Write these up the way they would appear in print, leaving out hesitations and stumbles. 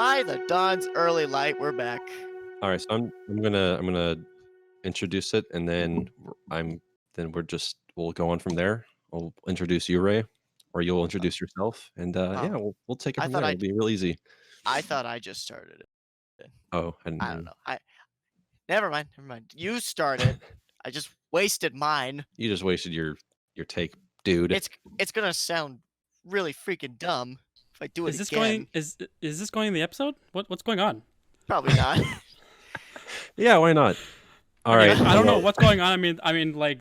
By the dawn's early light, we're back. All right, so I'm gonna introduce it, and then we'll go on from there. I'll introduce you, Ray, or you'll introduce yourself, and yeah, Oh, we'll take it I from thought there. It'll be real easy. I just started it. Oh, I didn't I hear don't you. know. Never mind. Never mind. You start it. I just wasted mine. You just wasted your take, dude. It's gonna sound really freaking dumb if I do it Is this again. going? Is this going in the episode? What's going on? Probably not. Yeah, why not? All Okay, right. I don't know what's going on. Like,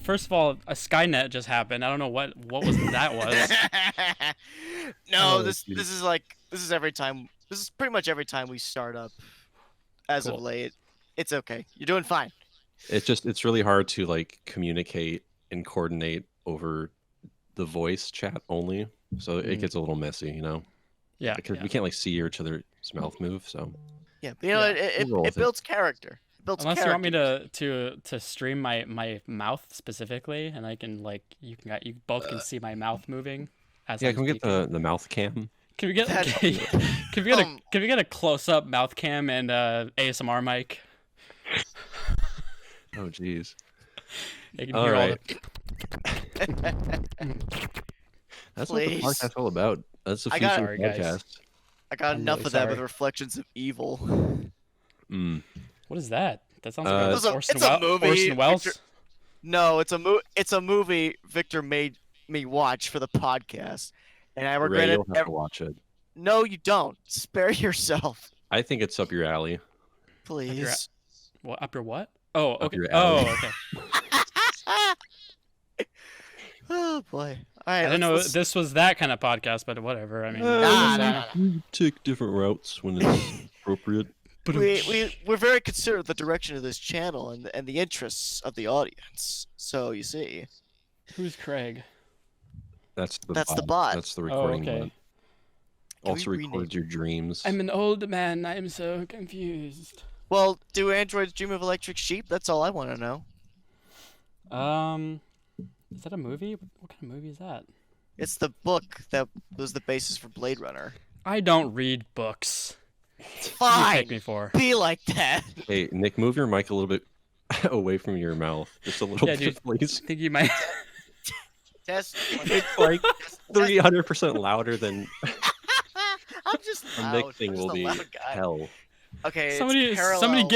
first of all, a Skynet just happened. I don't know what that was. No, Oh, this geez. is every time. This is pretty much every time we start up. As of Cool. late, it's okay. You're doing fine. It's really hard to like communicate and coordinate over the voice chat only, so it gets a little messy, Yeah, because yeah. we can't like see each other's mouth move. So Yeah, but Yeah. We'll roll it with it. builds character. It builds Unless you want me character. to stream my mouth specifically, and I can like you both can see my mouth moving as yeah, I'm can we get speaking. the mouth cam? Can we get That- can we get a close up mouth cam and ASMR mic? Oh, geez. You can All hear all right. That's what the Please. podcast's all about. That's the I future got- of Sorry, guys. podcast. I got I'm enough really of that sorry. with reflections of evil. Mm. What is that? That sounds It's like it's a movie, Orson Welles. Victor- No, it's a movie Victor made me watch for the podcast, and I regret Ray, it. you'll have to watch it. No, you don't. Spare yourself, I think it's up your alley. please. What up your what? Oh, Up okay. your Oh, alley. okay. Oh boy! All right, I didn't know let's- this was that kind of podcast, but whatever. I mean, Nah. We take different routes when it's appropriate. we're very considerate of the direction of this channel and the interests of the audience. So you see, who's Craig? That's the That's the bot. bot. That's the Oh, recording okay. bot. Can Also we rename- records your dreams. I'm an old man. I'm so confused. well, do androids dream of electric sheep? That's all I want to know. Is that a movie? What kind of movie is that? It's the book that was the basis for Blade Runner. I don't read books. What do you Fine, take me for? be like that. Hey, Nick, move your mic a little bit away from your mouth. Just a little Yeah, bit, dude. please. I think you might. Test. It's like 300% louder than I'm just the loud. Nick thing I'm just will a be loud guy. hell. Okay, it's somebody parallel.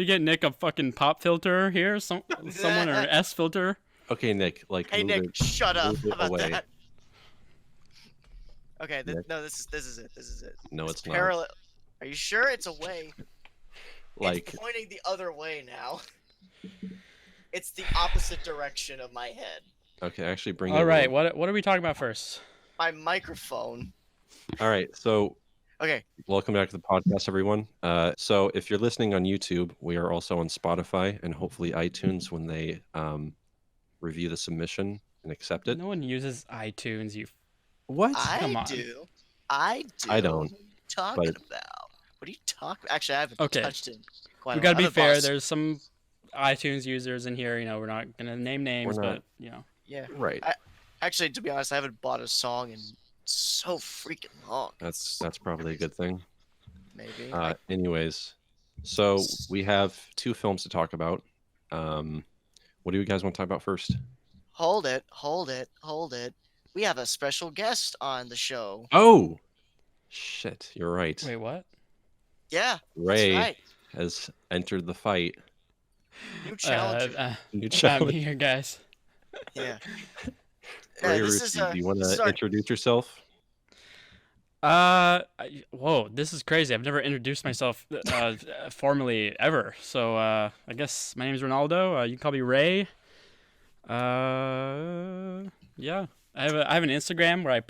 get Nick a fucking pop filter here. Someone or an S filter. Okay, Nick, like Hey move Nick, it. shut up. move it How about away. that? Okay, Nick. no, this is it. This is it. No, it's not. parallel. Are you sure it's away? Like, It's pointing the other way now. It's the opposite direction of my head. okay, actually bring All it. right, what are we talking about first? My microphone. All right, so Okay, welcome back to the podcast, everyone. So if you're listening on YouTube, we are also on Spotify and hopefully iTunes when they review the submission and accept it. No one uses iTunes. You. What? Come I on. do. I do. I don't, What are you talking but- about? What are you talking? Actually, I haven't Okay. touched it. in Quite We a gotta while. be I'm the fair. boss. There's some iTunes users in here. We're not gonna name names, We're not. but Yeah. Right. Actually, to be honest, I haven't bought a song in so freaking long. That's probably a good thing. Maybe. Anyways, so we have two films to talk about. What do you guys want to talk about first? Hold it. We have a special guest on the show. Oh, shit! You're right. wait, what? Yeah, Ray that's right. has entered the fight. New challenge. New I'm challenge. here, guys. Yeah. Ray this Rusi, is do you want this is to our- introduce yourself? Whoa, this is crazy. I've never introduced myself formally ever. So I guess my name is Raynaldo. You can call me Ray. Yeah, I have an Instagram where I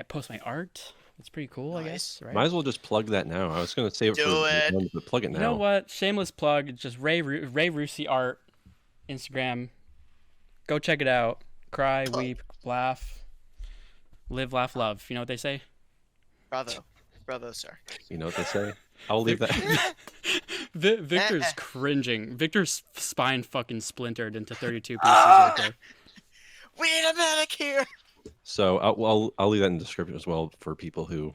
post my art. It's pretty cool, I guess. Right? Might as well just plug that now. I was going to save it Do for the it. end, but plug it now. You know what? Shameless plug. It's just Ray Rusi art, Instagram. Go check it out. Cry, Plug. weep, laugh, live, laugh, love. You know what they say? Bravo, sir. You know what they say? I'll leave that. Victor's cringing. Victor's spine fucking splintered into 32 pieces right there. We need a medic here. So I'll leave that in the description as well for people who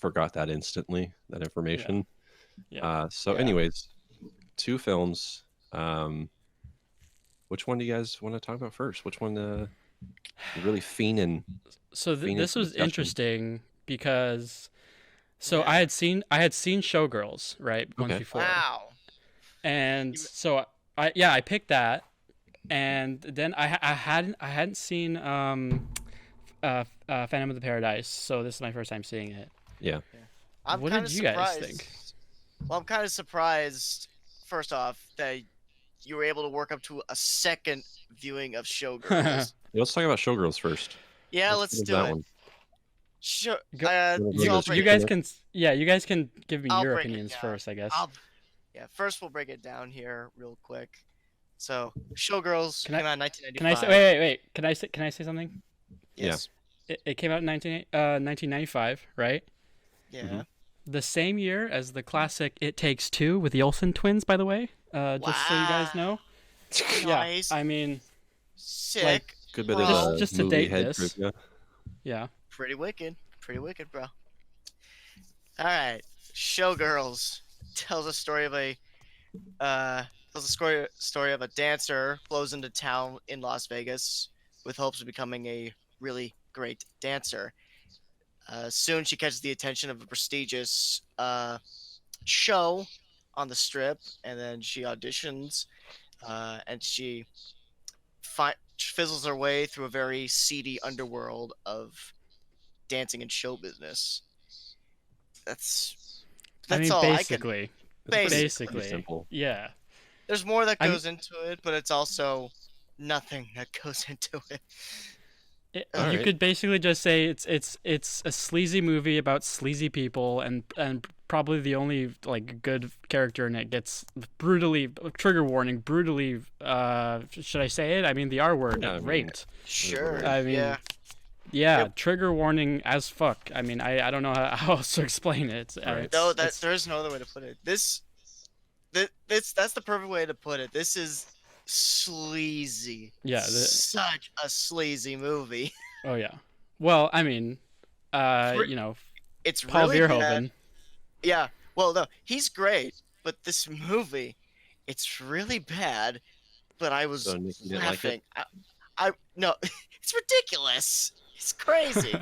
forgot that instantly, that information. Yeah. So Yeah. anyways, 2 films. Which one do you guys want to talk about first? Which one you're really So fiending this for was discussion? interesting because so Yeah. I had seen Showgirls, right, once Okay. before. Wow. And You- so I picked that, and then I hadn't seen Phantom of the Paradise, so this is my first time seeing it. Yeah. I'm What kind did of you guys surprised. think? Well, I'm kind of surprised. First off, that you were able to work up to a second viewing of Showgirls. Let's talk about Showgirls first. Yeah, Let's let's get into do that it. one. Sure. Go- You So I'll guys- break You it guys down. can you guys can give me I'll your break it opinions down. first, I guess. Yeah, first we'll break it down here real quick. So, Showgirls Can I- came out in 1995. Can I say wait? Can I say something? Yes. It came out in 1995, right? Yeah. Mhm. The same year as the classic It Takes Two with the Olsen twins, by the way. Just so you guys know. Nice. Yeah, I mean, Sick. Good bit Bro. of Just to movie date head this. trivia. yeah. Pretty wicked, bro. All right, Showgirls tells a story of a story of a dancer blows into town in Las Vegas with hopes of becoming a really great dancer. Soon she catches the attention of a prestigious show on the strip, and then she auditions, and she fizzles her way through a very seedy underworld of dancing and show business. That's I mean, all basically. It's pretty Basically. simple. Yeah. There's more that I'm- goes into it, but it's also nothing that goes into it. You Alright. could basically just say it's a sleazy movie about sleazy people, and probably the only like good character in it gets brutally, trigger warning, brutally should I say it? I mean the R word, Yeah, I mean, raped. Sure. I mean, yeah. Yeah, Yep. trigger warning as fuck. I mean, I don't know how else to explain it. Right. No, It's- there's no other way to put it. That's the perfect way to put it. This is sleazy. Yeah, Such a sleazy movie. oh yeah. Well, I mean, Pri- you know, It's Paul really Verhoeven. bad. Yeah. Well, no, he's great, but this movie, it's really bad. But I was So Nick, you didn't like it? laughing. I no, it's ridiculous. It's crazy.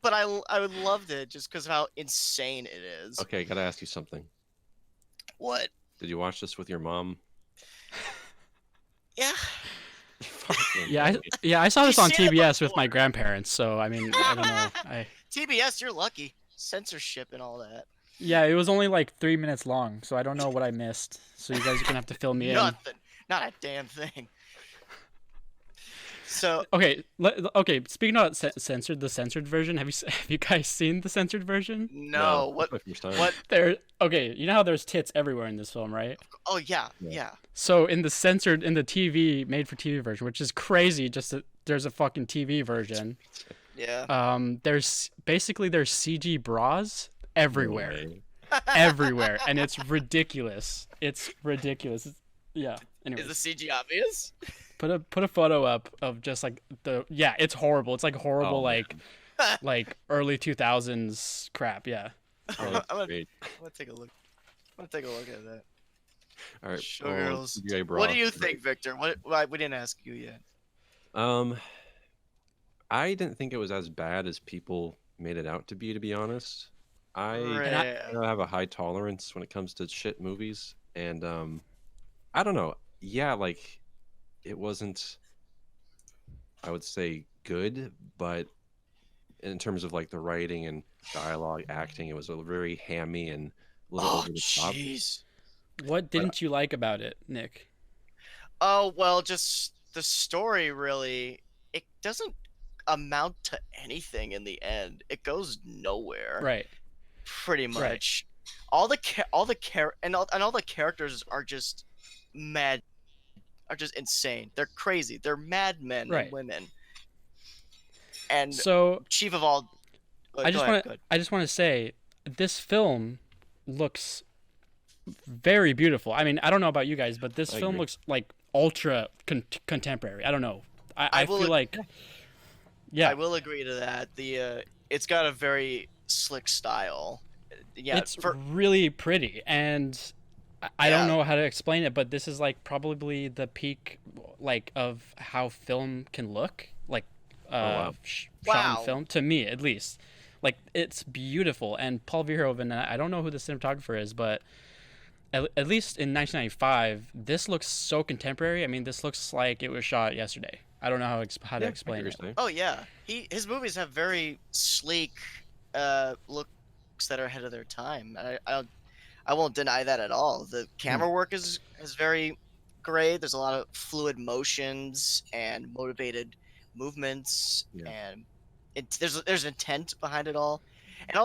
But I loved it just because of how insane it is. Okay, gotta ask you something. What? Did you watch this with your mom? Yeah. I saw this You've on seen it TBS with before. my grandparents, so I mean, I don't know. TBS, you're lucky. Censorship and all that. Yeah, it was only like 3 minutes long, so I don't know what I missed. So you guys are gonna have to fill me in. Nothing. Not a damn thing. So Okay, okay. Speaking of censored, the censored version. Have you guys seen the censored version? no, it's what? my first time. What? Okay, you know how there's tits everywhere in this film, right? Oh yeah, Yeah. yeah. So in the TV made for TV version, which is crazy, just that there's a fucking TV version. Yeah. There's CG bras everywhere, way. everywhere, and it's ridiculous. It's ridiculous. Yeah. Anyways, Is the CG obvious? put a photo up of just like it's horrible. It's like horrible Oh, man. like early 2000s crap. Yeah. Oh, I'm that's gonna great. take a look. I'm gonna take a look at that. All right. Showgirls. CGI What do bra. you think, Victor? What? We didn't ask you yet. I didn't think it was as bad as people made it out to be honest. I have a high tolerance when it comes to shit movies, and I don't know. Yeah, like it wasn't, I would say, good, but in terms of like the writing and dialogue, acting, it was a very hammy and a little Oh over the top. jeez. What didn't you like about it, Nick? Oh well, just the story really. It doesn't amount to anything in the end. It goes nowhere. Right. Pretty Right. much. All the characters are just mad, are just insane. They're crazy. They're madmen Right. and women. And So chief of all, I just want go to ahead. I just want to say this film looks very beautiful. I mean, I don't know about you guys, but this I film agree. looks like ultra contemporary. I don't know. I will feel ag- like yeah. I will agree to that. It's got a very slick style. Yeah, It's really pretty, and I don't know how to explain it, but this is like probably the peak, like, of how film can look, like, wow. shot in film, to me at least. Like, it's beautiful, and Paul Verhoeven, I don't know who the cinematographer is, but at least in 1995, this looks so contemporary. I mean, this looks like it was shot yesterday. I don't know how to explain it. Oh yeah, his movies have very sleek looks that are ahead of their time. I won't deny that at all. The camera work is very great. There's a lot of fluid motions and motivated movements, and there's intent behind it all, and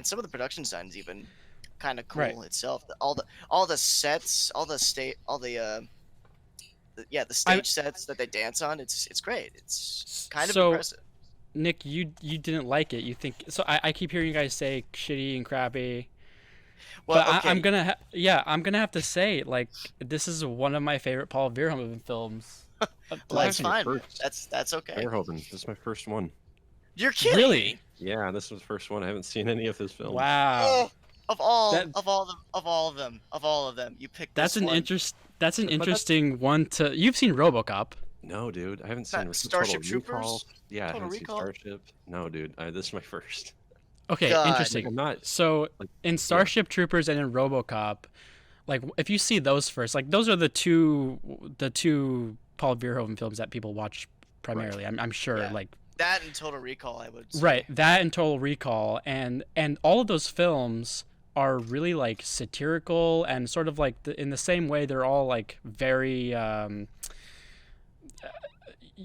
some of the production designs even kind of cool itself. All the sets, the stage sets that they dance on. It's great. It's kind of impressive. Nick, you didn't like it. You think so? I keep hearing you guys say shitty and crappy. Well, but okay. I'm gonna have to say, like, this is one of my favorite Paul Verhoeven films. Well, that's fine. That's okay. Verhoeven. This is my first one. You're kidding? Really? Yeah, this was the first one. I haven't seen any of his films. Wow. Oh, of all of them, you picked. That's an interesting one to. You've seen RoboCop. No, dude, I haven't seen Starship Total Troopers. Recall. Yeah, Total I haven't Recall? seen Starship. No, dude, this is my first. Okay, God. interesting. So in Starship Troopers and in RoboCop, like, if you see those first, like, those are the two Paul Verhoeven films that people watch primarily. Right. I'm sure, like that and Total Recall, I would say. Right, that and Total Recall, and all of those films are really, like, satirical and sort of like in the same way they're all, like, very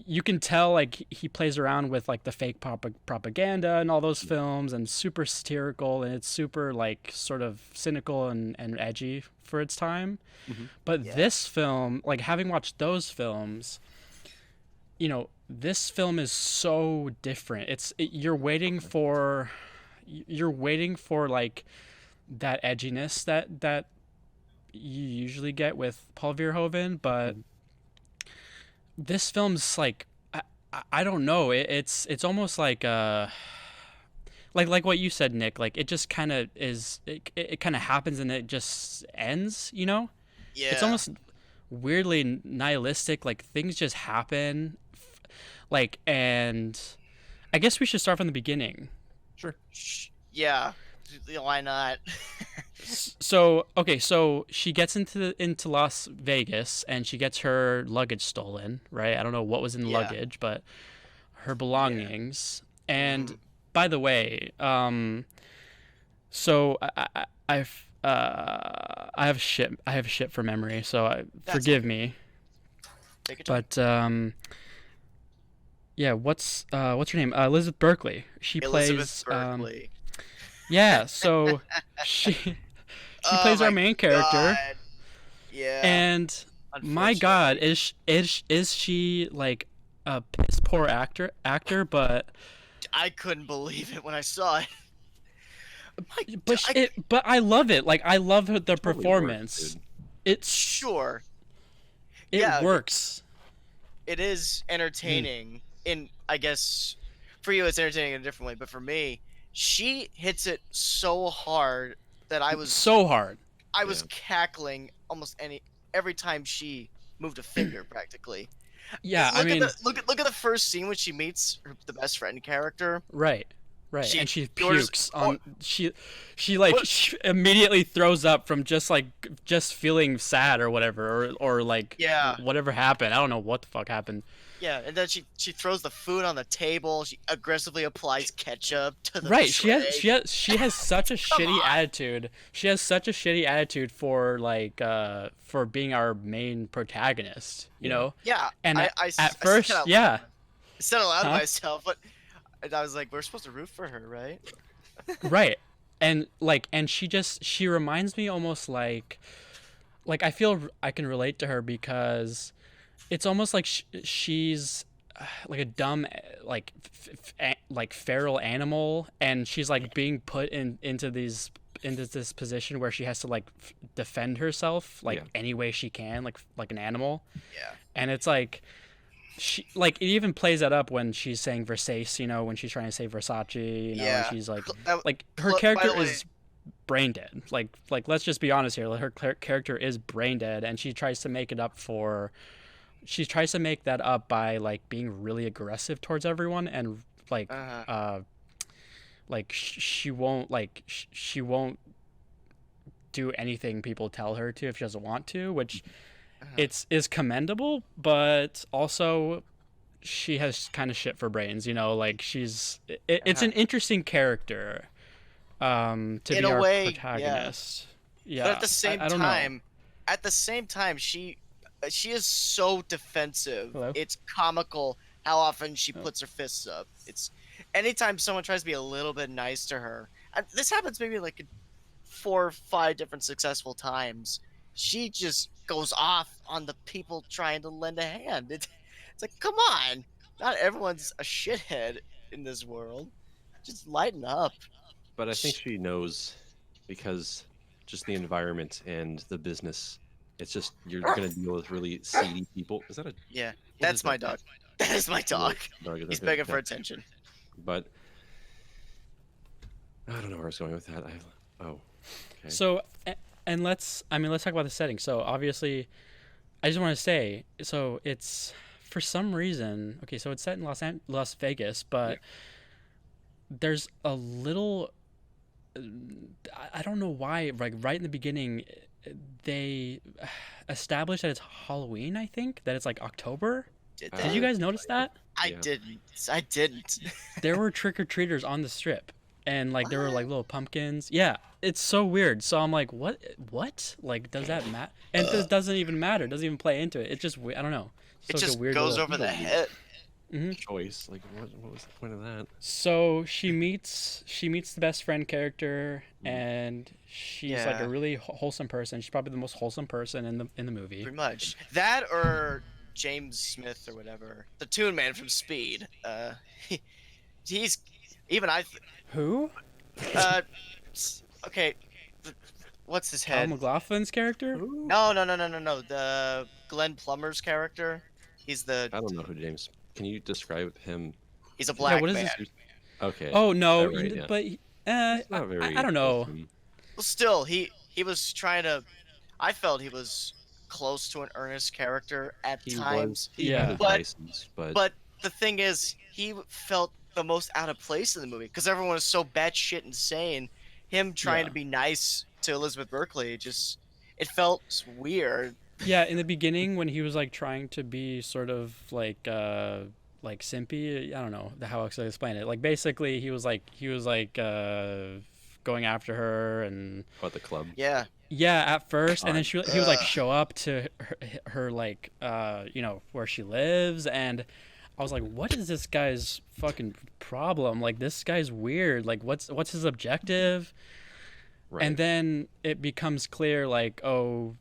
you can tell, like, he plays around with, like, the fake propaganda and all those films, and super satirical, and it's super, like, sort of cynical and edgy for its time. But this film, like, having watched those films, you know, this film is so different. You're waiting for like that edginess that you usually get with Paul Verhoeven, but this film's like, I don't know. It's almost like like what you said, Nick. Like, it just kind of is. It kind of happens and it just ends. You know? Yeah. It's almost weirdly nihilistic. Like, things just happen. Like, and I guess we should start from the beginning. Sure. Yeah. Why not? So she gets into Las Vegas and she gets her luggage stolen, right? I don't know what was in the luggage, but her belongings. And by the way, so I have shit for memory, so forgive me. Take your time. But yeah, what's her name? Elizabeth Berkley. Elizabeth Berkley. Yeah, so she plays our main character. God. Yeah. And my God, is she like a piss poor actor? But I couldn't believe it when I saw it. But I love it. Like, I love the performance. It works. It is entertaining. I guess for you it's entertaining in a different way, but for me, she hits it so hard that I was cackling almost every time she moved a finger practically. Yeah, look at the first scene when she meets the best friend character. Right. And she pukes on she immediately throws up from just feeling sad or whatever, or like whatever happened. I don't know what the fuck happened. Yeah, and then she throws the food on the table. She aggressively applies ketchup to the tray. She has such a shitty attitude. She has such a shitty attitude for for being our main protagonist, you know? Yeah. And at first, I said it aloud to myself, but I was like, we're supposed to root for her, right? Right. And she reminds me almost like I feel I can relate to her because it's almost like she's like a dumb, like feral animal, and she's like being put into this position where she has to like defend herself any way she can, like an animal. Yeah. And it's like she like it even plays that up when she's saying Versace, when she's trying to say Versace, and Yeah. she's like That, her by character the way, is brain dead. Like let's just be honest here. Like, her character is brain dead, and she tries to make that up by like being really aggressive towards everyone, and like uh, she won't do anything people tell her to if she doesn't want to, which uh, it's is commendable, but also she has kind of shit for brains, like it's uh, an interesting character to in be a our way, yeah. protagonist. But Yeah, I don't know. at the same time, she is so defensive. Hello? It's comical how often she puts her fists up. It's anytime someone tries to be a little bit nice to her. And this happens maybe like 4 or 5 different successful times. She just goes off on the people trying to lend a hand. It's like, come on, not everyone's a shithead in this world. Just lighten up. But I think she knows because just the environment and the business. It's just you're gonna deal with really seedy people. Is that a Yeah, what that's is my that? dog. That is my dog. Dog is He's okay, begging for yeah. attention. But I don't know where I was going with that. Okay. So and let's talk about the setting. So obviously I just want to say, so it's for some reason, okay, so it's set in Las Vegas, but there's a little I don't know why, like right in the beginning they established that it's Halloween, I think, that it's like October. Did Did you they? guys notice that? I Yeah. didn't. I didn't. There were trick-or-treaters on the strip, and like there were like little pumpkins. Yeah, it's so weird. So I'm like, what, like, does that matter? And this doesn't even matter. It doesn't even play into it. It's just I don't know. It It's like just a weird goes little... over the head. Choice. Like what was the point of that? So she meets the best friend character, and she's like Yeah. a really wholesome person. She's probably the most wholesome person in the movie. Pretty much. That or James Smith or whatever, the Toon Man from Speed. He's even I. Who? Uh, okay. What's his Tom head? McLaughlin's character? No. The Glenn Plummer's character. He's I don't know who James. Can you describe him? he's a black what is man. his- Okay. Oh no, Yeah, right, yeah. but It's not very I don't know. wholesome. Well, still, he was trying to. I felt he was close to an earnest character at He times. was. He Yeah. had his But- license, but But the thing is, he felt the most out of place in the movie because everyone was so batshit insane. Him trying Yeah. to be nice to Elizabeth Berkley it felt weird. Yeah, in the beginning when he was like trying to be sort of like simpy, I don't know how else to explain it. Like basically he was like going after her, and at the club. Yeah, yeah, at first, and then he would like Ugh. show up to her like where she lives, and I was like, what is this guy's fucking problem? Like this guy's weird. Like what's his objective? Right. And then it becomes clear, like, oh,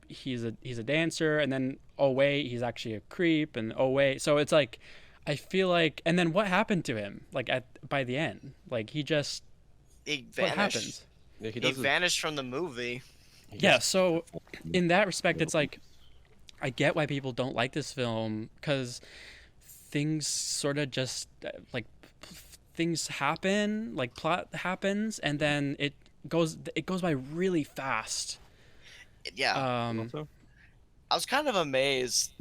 he's a dancer, and then oh wait, he's actually a creep, and oh wait, so it's like, I feel like, and then what happened to him? Like by the end, like he just he what vanished. happens? Yeah, he He does. vanished from the movie. Yeah, so in that respect, it's like I get why people don't like this film, because things sort of just like things happen, like plot happens, and then it goes by really fast. Yeah, Also, I was kind of amazed.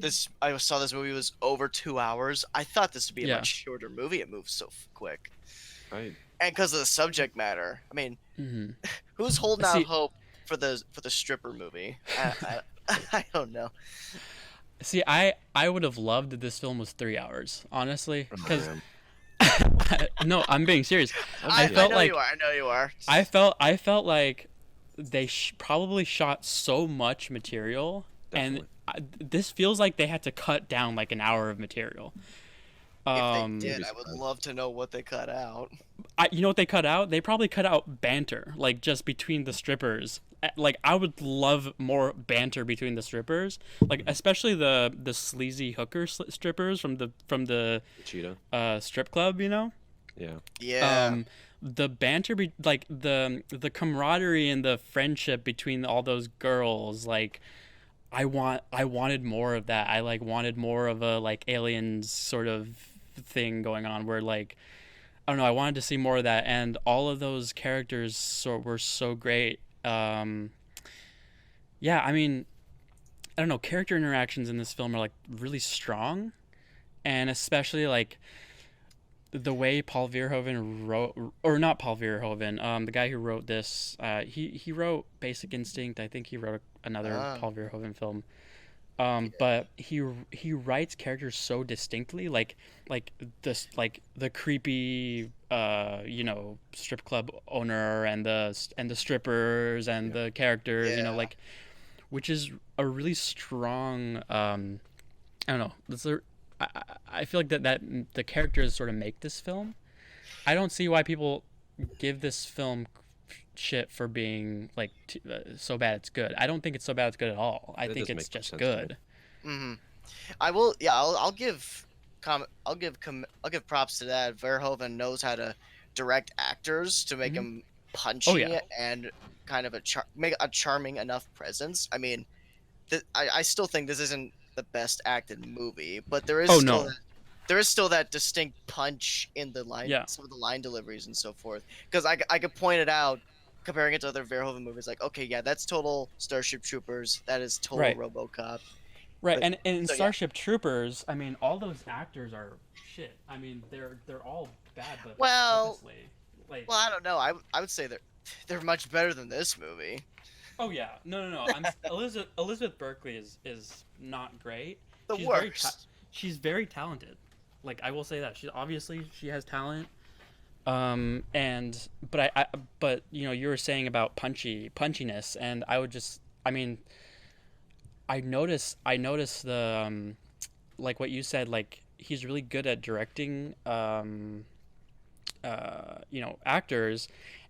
I saw this movie was over 2 hours. I thought this would be a Yeah. much shorter movie. It moves so quick, I and because of the subject matter. I mean, Mhm. who's holding See- out hope for the stripper movie? I don't know. See, I would have loved if this film was 3 hours, honestly, oh, because man. no, I'm being serious. I felt know like you are. I know you are. I felt like they probably shot so much material, Definitely. and this feels like they had to cut down like an hour of material. If they did, Maybe I would so. love to know what they cut out. You know what they cut out? They probably cut out banter, like just between the strippers. Like I would love more banter between the strippers, like especially the sleazy hooker strippers from the Cheetah. strip club. Yeah. Yeah. The banter, like the camaraderie and the friendship between all those girls, like I wanted more of that. I like wanted more of a like aliens sort of thing going on where like I don't know, I wanted to see more of that, and all of those characters were so great. Yeah, I mean, I don't know, character interactions in this film are like really strong, and especially like the way Paul Verhoeven wrote, or not Paul Verhoeven, the guy who wrote this, he wrote Basic Instinct. I think he wrote another Ah, Paul Verhoeven film. yeah, But he writes characters so distinctly, like this, like the creepy, strip club owner and the strippers and Yeah. the characters, yeah. like which is a really strong. I don't know. I feel like that the characters sort of make this film. I don't see why people give this film shit for being like so bad it's good. I don't think it's so bad it's good at all. I That think doesn't it's make much just sense to me. good. Hmm. I will. Yeah, I'll give I'll give props to that. Verhoeven knows how to direct actors to make Hmm. them Oh yeah. punchy and kind of make a charming enough presence. I mean, I still think this isn't the best acted movie, but Oh no. there is still that distinct punch in the line, Yeah. some of the line deliveries and so forth. Because I could point it out, comparing it to other Verhoeven movies, like okay, yeah, that's total Starship Troopers, that is total Right. RoboCop. Right. But And in so yeah, Starship Troopers, I mean, all those actors are shit. I mean, they're all bad, but well, purposely. Like, I don't know. I would say they're much better than this movie. oh yeah, no. I'm Elizabeth Berkley is not great. The She's very worst. she's very talented. Like I will say that she has talent. And but you were saying about punchiness, and I would just I mean I noticed the like what you said, like he's really good at directing actors,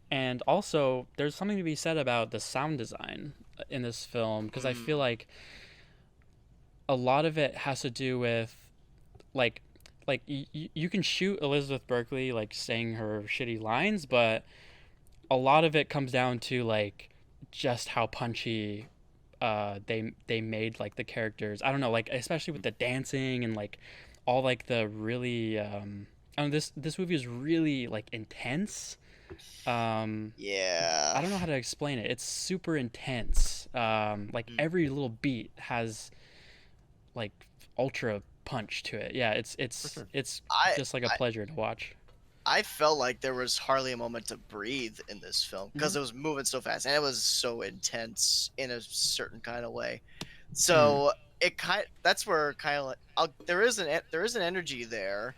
and also there's something to be said about the sound design in this film because I feel Mm, like a lot of it has to do with like you can shoot Elizabeth Berkley like saying her shitty lines, but a lot of it comes down to like just how punchy they made like the characters. I don't know, like especially with the dancing and like all like the really I mean this movie is really like intense. Um yeah. I don't know how to explain it. It's super intense. Like Mm. every little beat has like ultra punch to it. Yeah, it's For it's sure. it's I, just like a I pleasure to watch. I felt like there was hardly a moment to breathe in this film Hmm. because it was moving so fast and it was so intense in a certain kind of way. Mm. So that's where kind of like there is an energy there,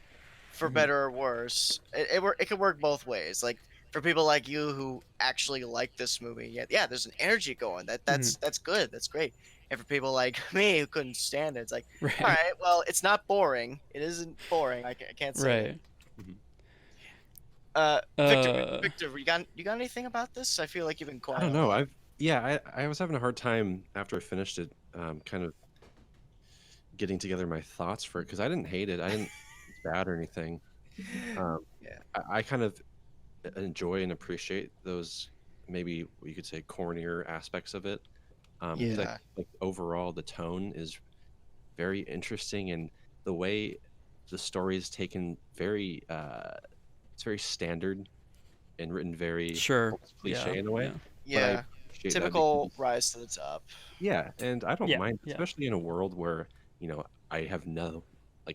for Hmm. better or worse. It could work both ways. Like for people like you who actually like this movie, yeah, there's an energy going. Hmm. That's good. That's great. And for people like me who couldn't stand it, it's like, all Right. right, well, it's not boring. It isn't boring. I can't say that. Right. Mhm. Victor, Uh. you got anything about this? I feel like you've been I quiet don't a know. lot. I was having a hard time after I finished it, kind of getting together my thoughts for it because I didn't hate it. I didn't think it's bad or anything. Um, Yeah. I kind of enjoy and appreciate those maybe what you could say cornier aspects of it. Because I Yeah. think, like overall the tone is very interesting and the way the story is taken very it's very standard and written very Sure. almost Yeah. cliche in a way. Yeah. But I Yeah. appreciate that Typical because rise to the top. yeah, and I don't Yeah. mind, Yeah. especially in a world where, I have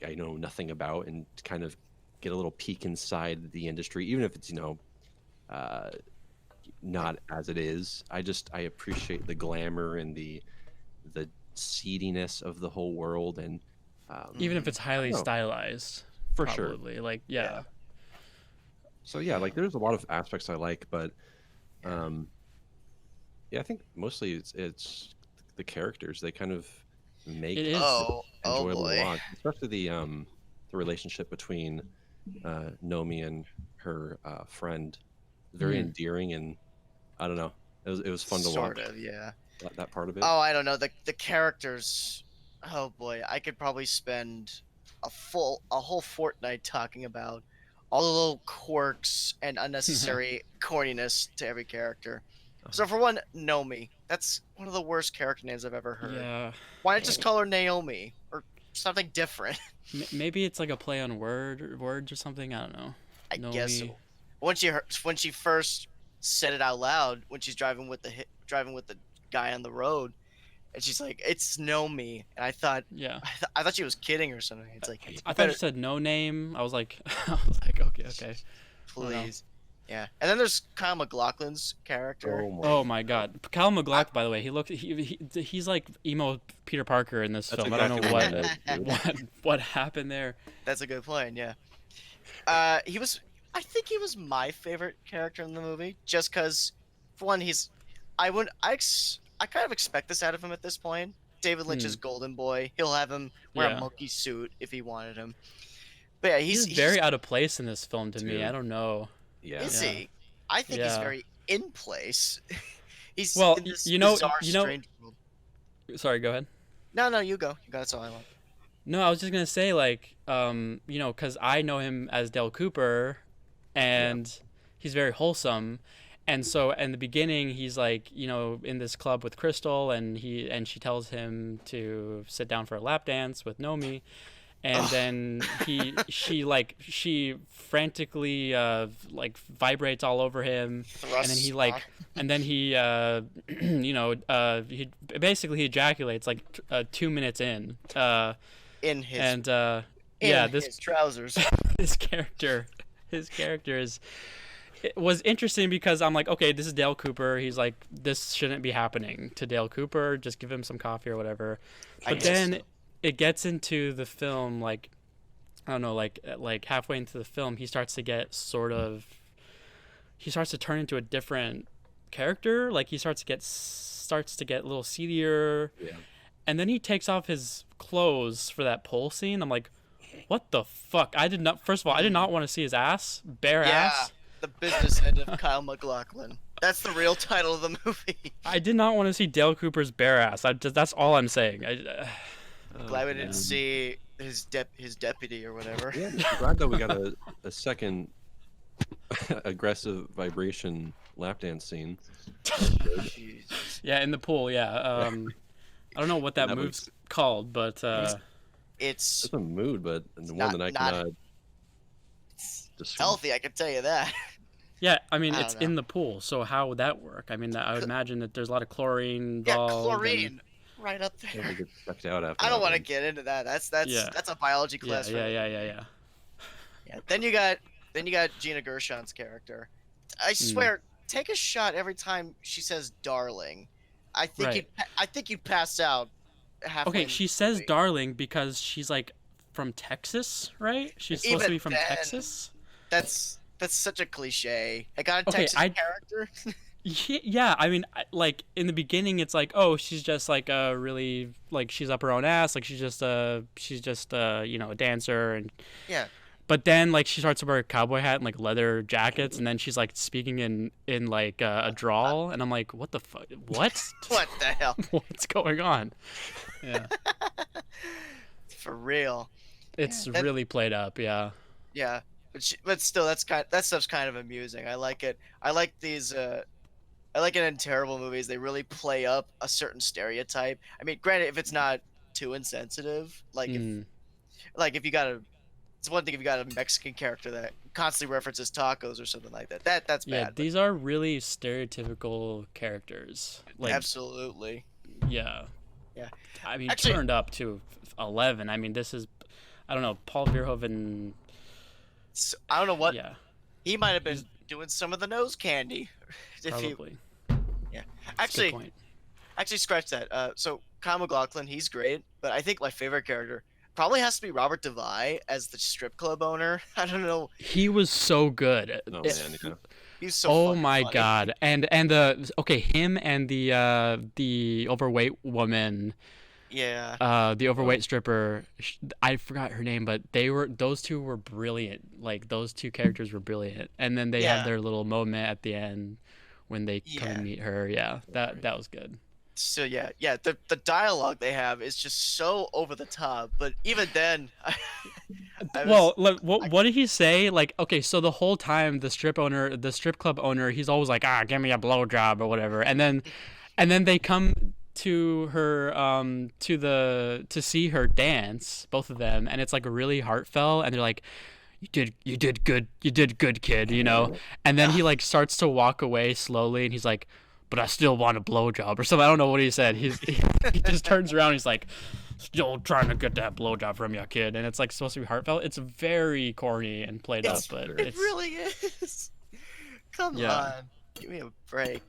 I know nothing about and to kind of get a little peek inside the industry, even if it's, uh, not as it is. I appreciate the glamour and the seediness of the whole world and Even if Hmm. it's I don't highly know, stylized, for sure. probably. Like, Yeah. yeah. So yeah, like there's a lot of aspects I like, but Yeah. um yeah, I think mostly it's the characters. They kind of It make is. it Oh enjoyable to boy. watch, especially the relationship between Nomi and her friend. Very Mhm. endearing, and I don't know. It was fun to Sort watch of, yeah. that part of it. Oh, I don't know. The characters. Oh boy, I could probably spend a whole fortnight talking about all the little quirks and unnecessary corniness to every character. So for one, Nomi. That's one of the worst character names I've ever heard. Yeah. Why not just call her Naomi or something different? Maybe it's like a play on words or something. I don't know. I guess Nomi. so. When she first said it out loud when she's driving with the guy on the road, and she's like, "It's Nomi," and Yeah. I thought she was kidding or something. It's like, I thought you said no name. I was like, okay, okay. please. Yeah, and then there's Kyle MacLachlan's character. Oh my God, Kyle MacLachlan. By the way, he's like emo Peter Parker in this That's film. I don't know exactly what happened there. That's a good point. Yeah. He was. I think he was my favorite character in the movie, just because, for one, he's. I would. I kind of expect this out of him at this point. David Lynch's golden boy. He'll have him wear a monkey suit if he wanted him. But yeah, He's very out of place in this film to me. Dude. I don't know. Yeah. Is he? I think he's very in place. He's in this bizarre, strange world. Sorry, go ahead. No, you go. That's all I want. No, I was just gonna say like, because I know him as Dale Cooper, and he's very wholesome, and so in the beginning he's like, in this club with Crystal, and she tells him to sit down for a lap dance with Nomi. And then she frantically like vibrates all over him, and then he he basically ejaculates like 2 minutes in in his and his trousers. his character was interesting because I'm like, okay, this is Dale Cooper. He's like, this shouldn't be happening to Dale Cooper. Just give him some coffee or whatever. But then it gets into the film, like, I don't know, like halfway into the film, he starts to turn into a different character. Like he starts to get a little seedier. Yeah. And then he takes off his clothes for that pole scene. I'm like, what the fuck? First of all, I did not want to see his ass, bare ass. The business end of Kyle MacLachlan. That's the real title of the movie. I did not want to see Dale Cooper's bare ass. That's all I'm saying. Glad we didn't see his deputy or whatever. Yeah, glad that we got a second aggressive vibration lap dance scene. Yeah, in the pool. Yeah. I don't know what that move's called, but it's a mood, but one that I cannot. It's healthy, I can tell you that. Yeah, I mean, it's in the pool, so how would that work? I mean, I would imagine that there's a lot of chlorine involved. Yeah, chlorine. Right up there. Get checked out after I don't want to get into that. That's a biology class. Yeah. Then you got Gina Gershon's character. I swear, take a shot every time she says "darling." I think you'd pass out. Okay, she says "darling" because she's like from Texas, right? She's supposed to be from Texas. That's such a cliche. I got a Texas character. Yeah, I mean, like in the beginning, it's like, oh, she's just like a really like she's up her own ass, like she's just a dancer, and But then like she starts to wear a cowboy hat and like leather jackets, and then she's like speaking in like a drawl, and I'm like, what the fuck? What? What the hell? What's going on? Yeah. For real. It's really played up, yeah. Yeah, but still, that stuff's kind of amusing. I like it. I like these. I like it in terrible movies. They really play up a certain stereotype. I mean, granted, if it's not too insensitive, like if you got it's one thing if you got a Mexican character that constantly references tacos or something like that. That's bad. Yeah, these are really stereotypical characters. Like, absolutely. Yeah. Yeah. I mean, turned up to 11. I mean, this is, I don't know, Paul Verhoeven. I don't know what. Yeah. He might have been doing some of the nose candy. Probably. Yeah. Actually, scratch that. So Kyle MacLachlan, he's great, but I think my favorite character probably has to be Robert Devine as the strip club owner. I don't know. He was so good. Oh man, yeah. He's so. Oh my funny. God! And him and the overweight woman. Yeah. The overweight stripper. I forgot her name, but those two were brilliant. Like those two characters were brilliant. And then they had their little moment at the end when they come and meet her. Yeah, that was good. So yeah, the dialogue they have is just so over the top. But even then, I was Well, what did he say? Like, okay, so the whole time the strip club owner, he's always like, ah, give me a blowjob or whatever, and then they come to her to see her dance, both of them, and it's like really heartfelt, and they're like, you did good, kid, you know. And then he like starts to walk away slowly, and he's like, but I still want a blowjob or something. I don't know what he said. He just turns around, and he's like, still trying to get that blowjob from you, kid. And it's like supposed to be heartfelt. It's very corny and played up, but it it's really is. Come Yeah. on, give me a break.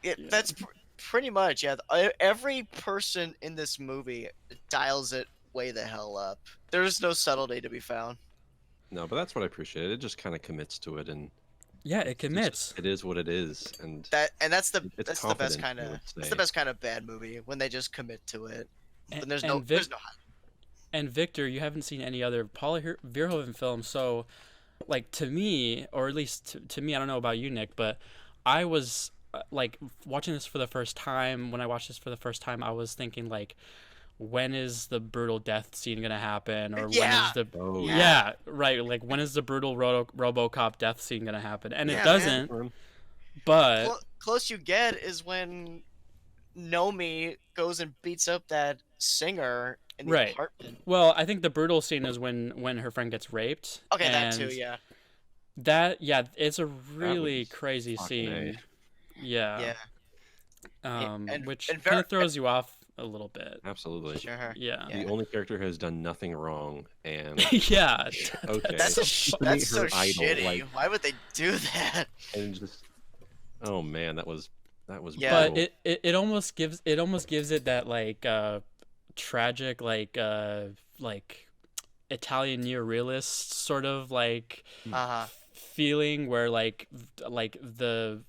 Yeah. That's pretty much every person in this movie dials it way the hell up. There's no subtlety to be found. No, but that's what I appreciate. It just kind of commits to it, and yeah, it it's commits. just, it is what it is, and That's it's that's the best confident, kind I of would that's say. the best kind of bad movie when they just commit to it. And, When there's and no Vic there's no and Victor, you haven't seen any other Paul Verhoeven films, so like to me, or at least to me, I don't know about you, Nick, but I was like watching this for the first time. When I watched this for the first time, I was thinking like, when is the brutal death scene gonna happen, or when Yeah. is the Oh yeah, right, like when is the brutal RoboCop death scene gonna happen? And it Yeah, doesn't, man. but close you get is when Nomi goes and beats up that singer in the right. apartment. Well, I think the brutal scene is when her friend gets raped, Okay, that and too, yeah. that yeah, it's a That really was crazy fucking A. scene. Yeah. Yeah. Which And kind very of throws you off a little bit. Absolutely. sure. Yeah. The only character who has done nothing wrong, and Yeah. okay, That's to meet that's so her idol, shitty. like, Why would they do that? and just, oh man, that was Yeah. But brutal. it almost gives it that like tragic like Italian neorealist sort of like Uh-huh. feeling where like the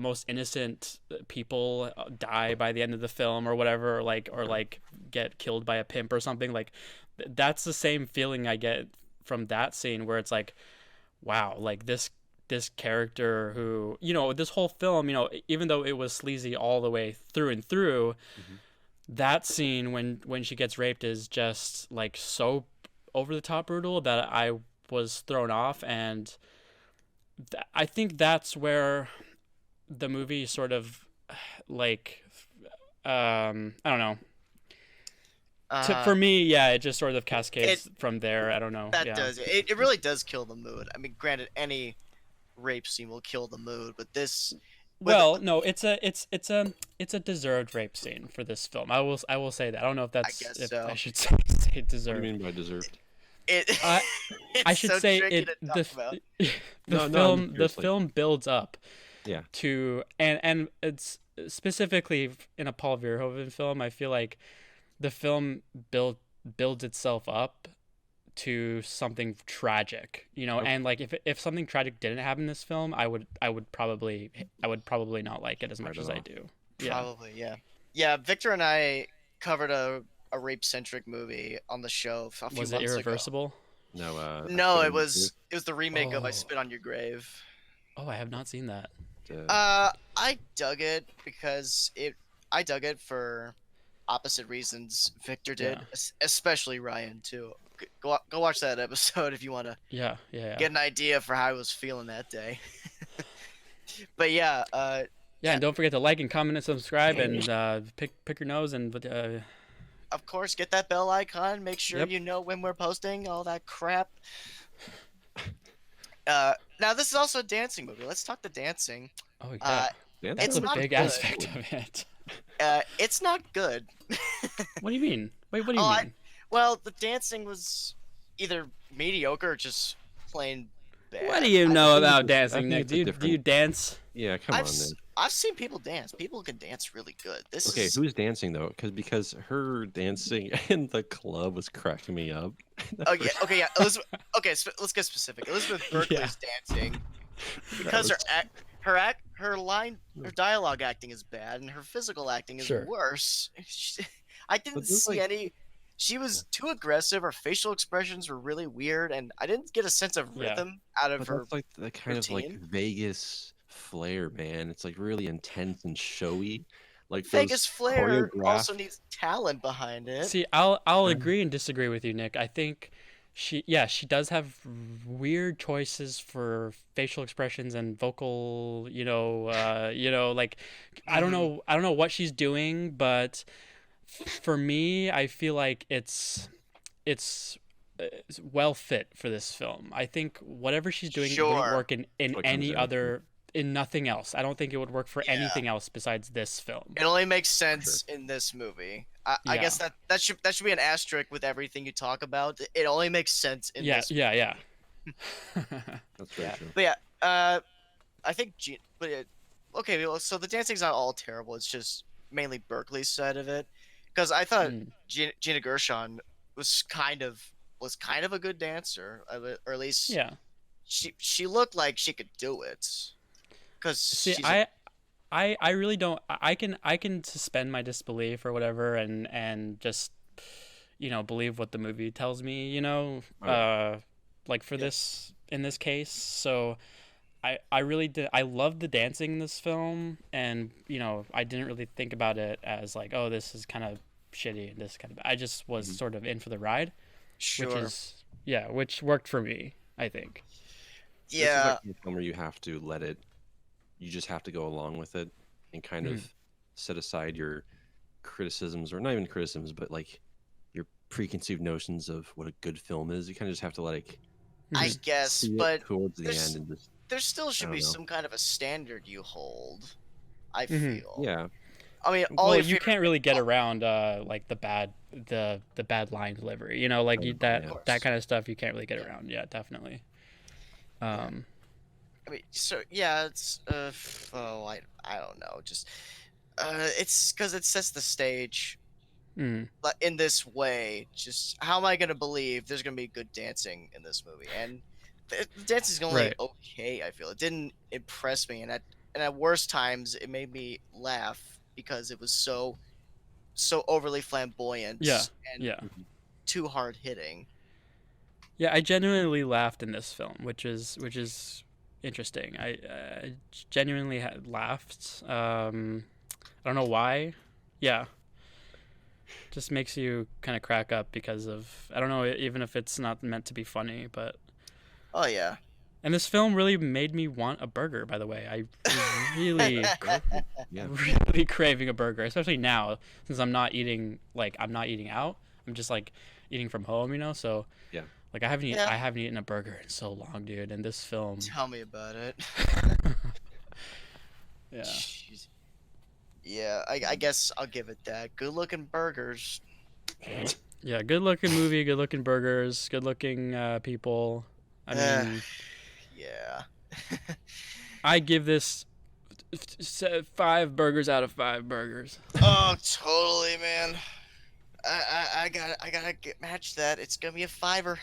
most innocent people die by the end of the film or whatever, or like get killed by a pimp or something. Like that's the same feeling I get from that scene, where it's like, wow, like this character who, you know, this whole film, you know, even though it was sleazy all the way through and through, Mhm. that scene when she gets raped is just like so over the top brutal that I was thrown off. And I think that's where the movie sort of like I don't know. For me, yeah, it just sort of cascades from there. I don't know. That Yeah. does it really does kill the mood. I mean, granted, any rape scene will kill the mood, but this Well, no, it's a deserved rape scene for this film. I will say that. I don't know if that's guess if so. I should say What do you deserved. mean by deserved? it I it's should so say tricky it to talk about. No, the seriously. film builds up Yeah. to, and it's specifically in a Paul Verhoeven film. I feel like the film builds itself up to something tragic, you know. Okay. And like if something tragic didn't happen in this film, I would probably not like it as much as I do. Yeah. Probably, yeah. Yeah, Victor and I covered a rape centric movie on the show a few Was it months ago. Irreversible? No, I No, put it in was the remake of I Oh. Spit on Your Grave. Oh, I have not seen that. I dug it because I dug it for opposite reasons Victor did, Yeah. especially Ryan too. Go watch that episode if you want to Yeah. get an idea for how I was feeling that day. But yeah, Yeah, and don't forget to like and comment and subscribe, and pick your nose, and of course, get that bell icon. Make sure Yep. you know when we're posting all that crap. Now this is also a dancing movie. Let's talk the dancing. oh yeah, Uh, Dancing that's it's a not big good. aspect of it. It's not good. What do you mean? Wait, what do you Oh, mean? Well, the dancing was either mediocre or just plain bad. What do you know think about it's a- I dancing, think Nick? it's a Do you different- dance? Yeah, come I've on, s- man. I've seen people dance. People can dance really good. This Okay, is who's dancing though? Because her dancing in the club was cracking me up. okay, yeah. Elizabeth. Okay, let's get specific. Elizabeth Berkley's dancing because her dialogue acting is bad and her physical acting is Sure. worse. I didn't there's, see like- any. She was too aggressive. Her facial expressions were really weird, and I didn't get a sense of Yeah. rhythm out of But her. that's like the kind of like routine. Vegas flair, man. It's like really intense and showy. like Vegas those flair also choreographed. needs talent behind it. See, I'll Uh, agree and disagree with you, Nick. I think she does have weird choices for facial expressions and vocal, like Hmm. I don't know what she's doing, but for me, I feel like it's well fit for this film. I think whatever she's doing wouldn't Sure. work in what it comes any down to, other in nothing else. I don't think it would work for Yeah. anything else besides this film. It only makes for sure. sense in this movie. I Yeah. guess that should be an asterisk with everything you talk about. It only makes sense in Yeah, this yeah, yeah. movie. That's very true. But yeah, I think okay. Well, so the dancing's not all terrible. It's just mainly Berkeley's side of it, because I thought Mm, Gina Gershon was kind of a good dancer, or at least yeah. she looked like she could do it, because See, she's a I really don't. I can suspend my disbelief or whatever, and just believe what the movie tells me. Oh yeah. Like for yeah. this in this case. So I really did. I loved the dancing in this film, and I didn't really think about it as like, oh, this is kind of shitty and this kind of. I just was Mhm. sort of in for the ride, which Sure. is yeah, which worked for me. I think. This is like Yeah. a film where you have to let it. You just have to go along with it and kind of Mhm. set aside your criticisms, or not even criticisms, but like your preconceived notions of what a good film is. You kind of just have to like I Mhm. just guess, see it but towards the end there's and just there still I should don't be know. some kind of a standard you hold. I Mhm. feel. Yeah. I mean, all Well, your you favorite. can't really get around like the bad line delivery. Like I don't know, Of yeah. that course. kind of stuff you can't really get Yeah. around. Yeah, definitely. Yeah. Um, I mean, so yeah, it's oh, I don't know, just it's because it sets the stage, mm, but in this way, just how am I gonna believe there's gonna be good dancing in this movie? And the dancing's only right. okay. I feel it didn't impress me, and at worst times it made me laugh because it was so overly Yeah. flamboyant and Yeah. Mhm. too hard hitting. Yeah, I genuinely laughed in this film, which is interesting. I genuinely laughed. I don't know why. Yeah, just makes you kind of crack up because of I don't know, even if it's not meant to be funny, but Oh yeah. and this film really made me want a burger. By the way, I was really Sure. Yeah. really craving a burger, especially now since I'm not eating out. I'm just like eating from home, So Yeah. like Yeah. I haven't eaten a burger in so long, dude. And this film, Tell me about it. yeah, Jeez. Yeah, I guess I'll give it that. Good looking burgers. yeah, good looking movie, good looking burgers, good looking people. I Uh, mean, yeah. I give this 5 burgers out of 5 burgers. Oh, totally, man. I gotta match that. It's gonna be a fiver.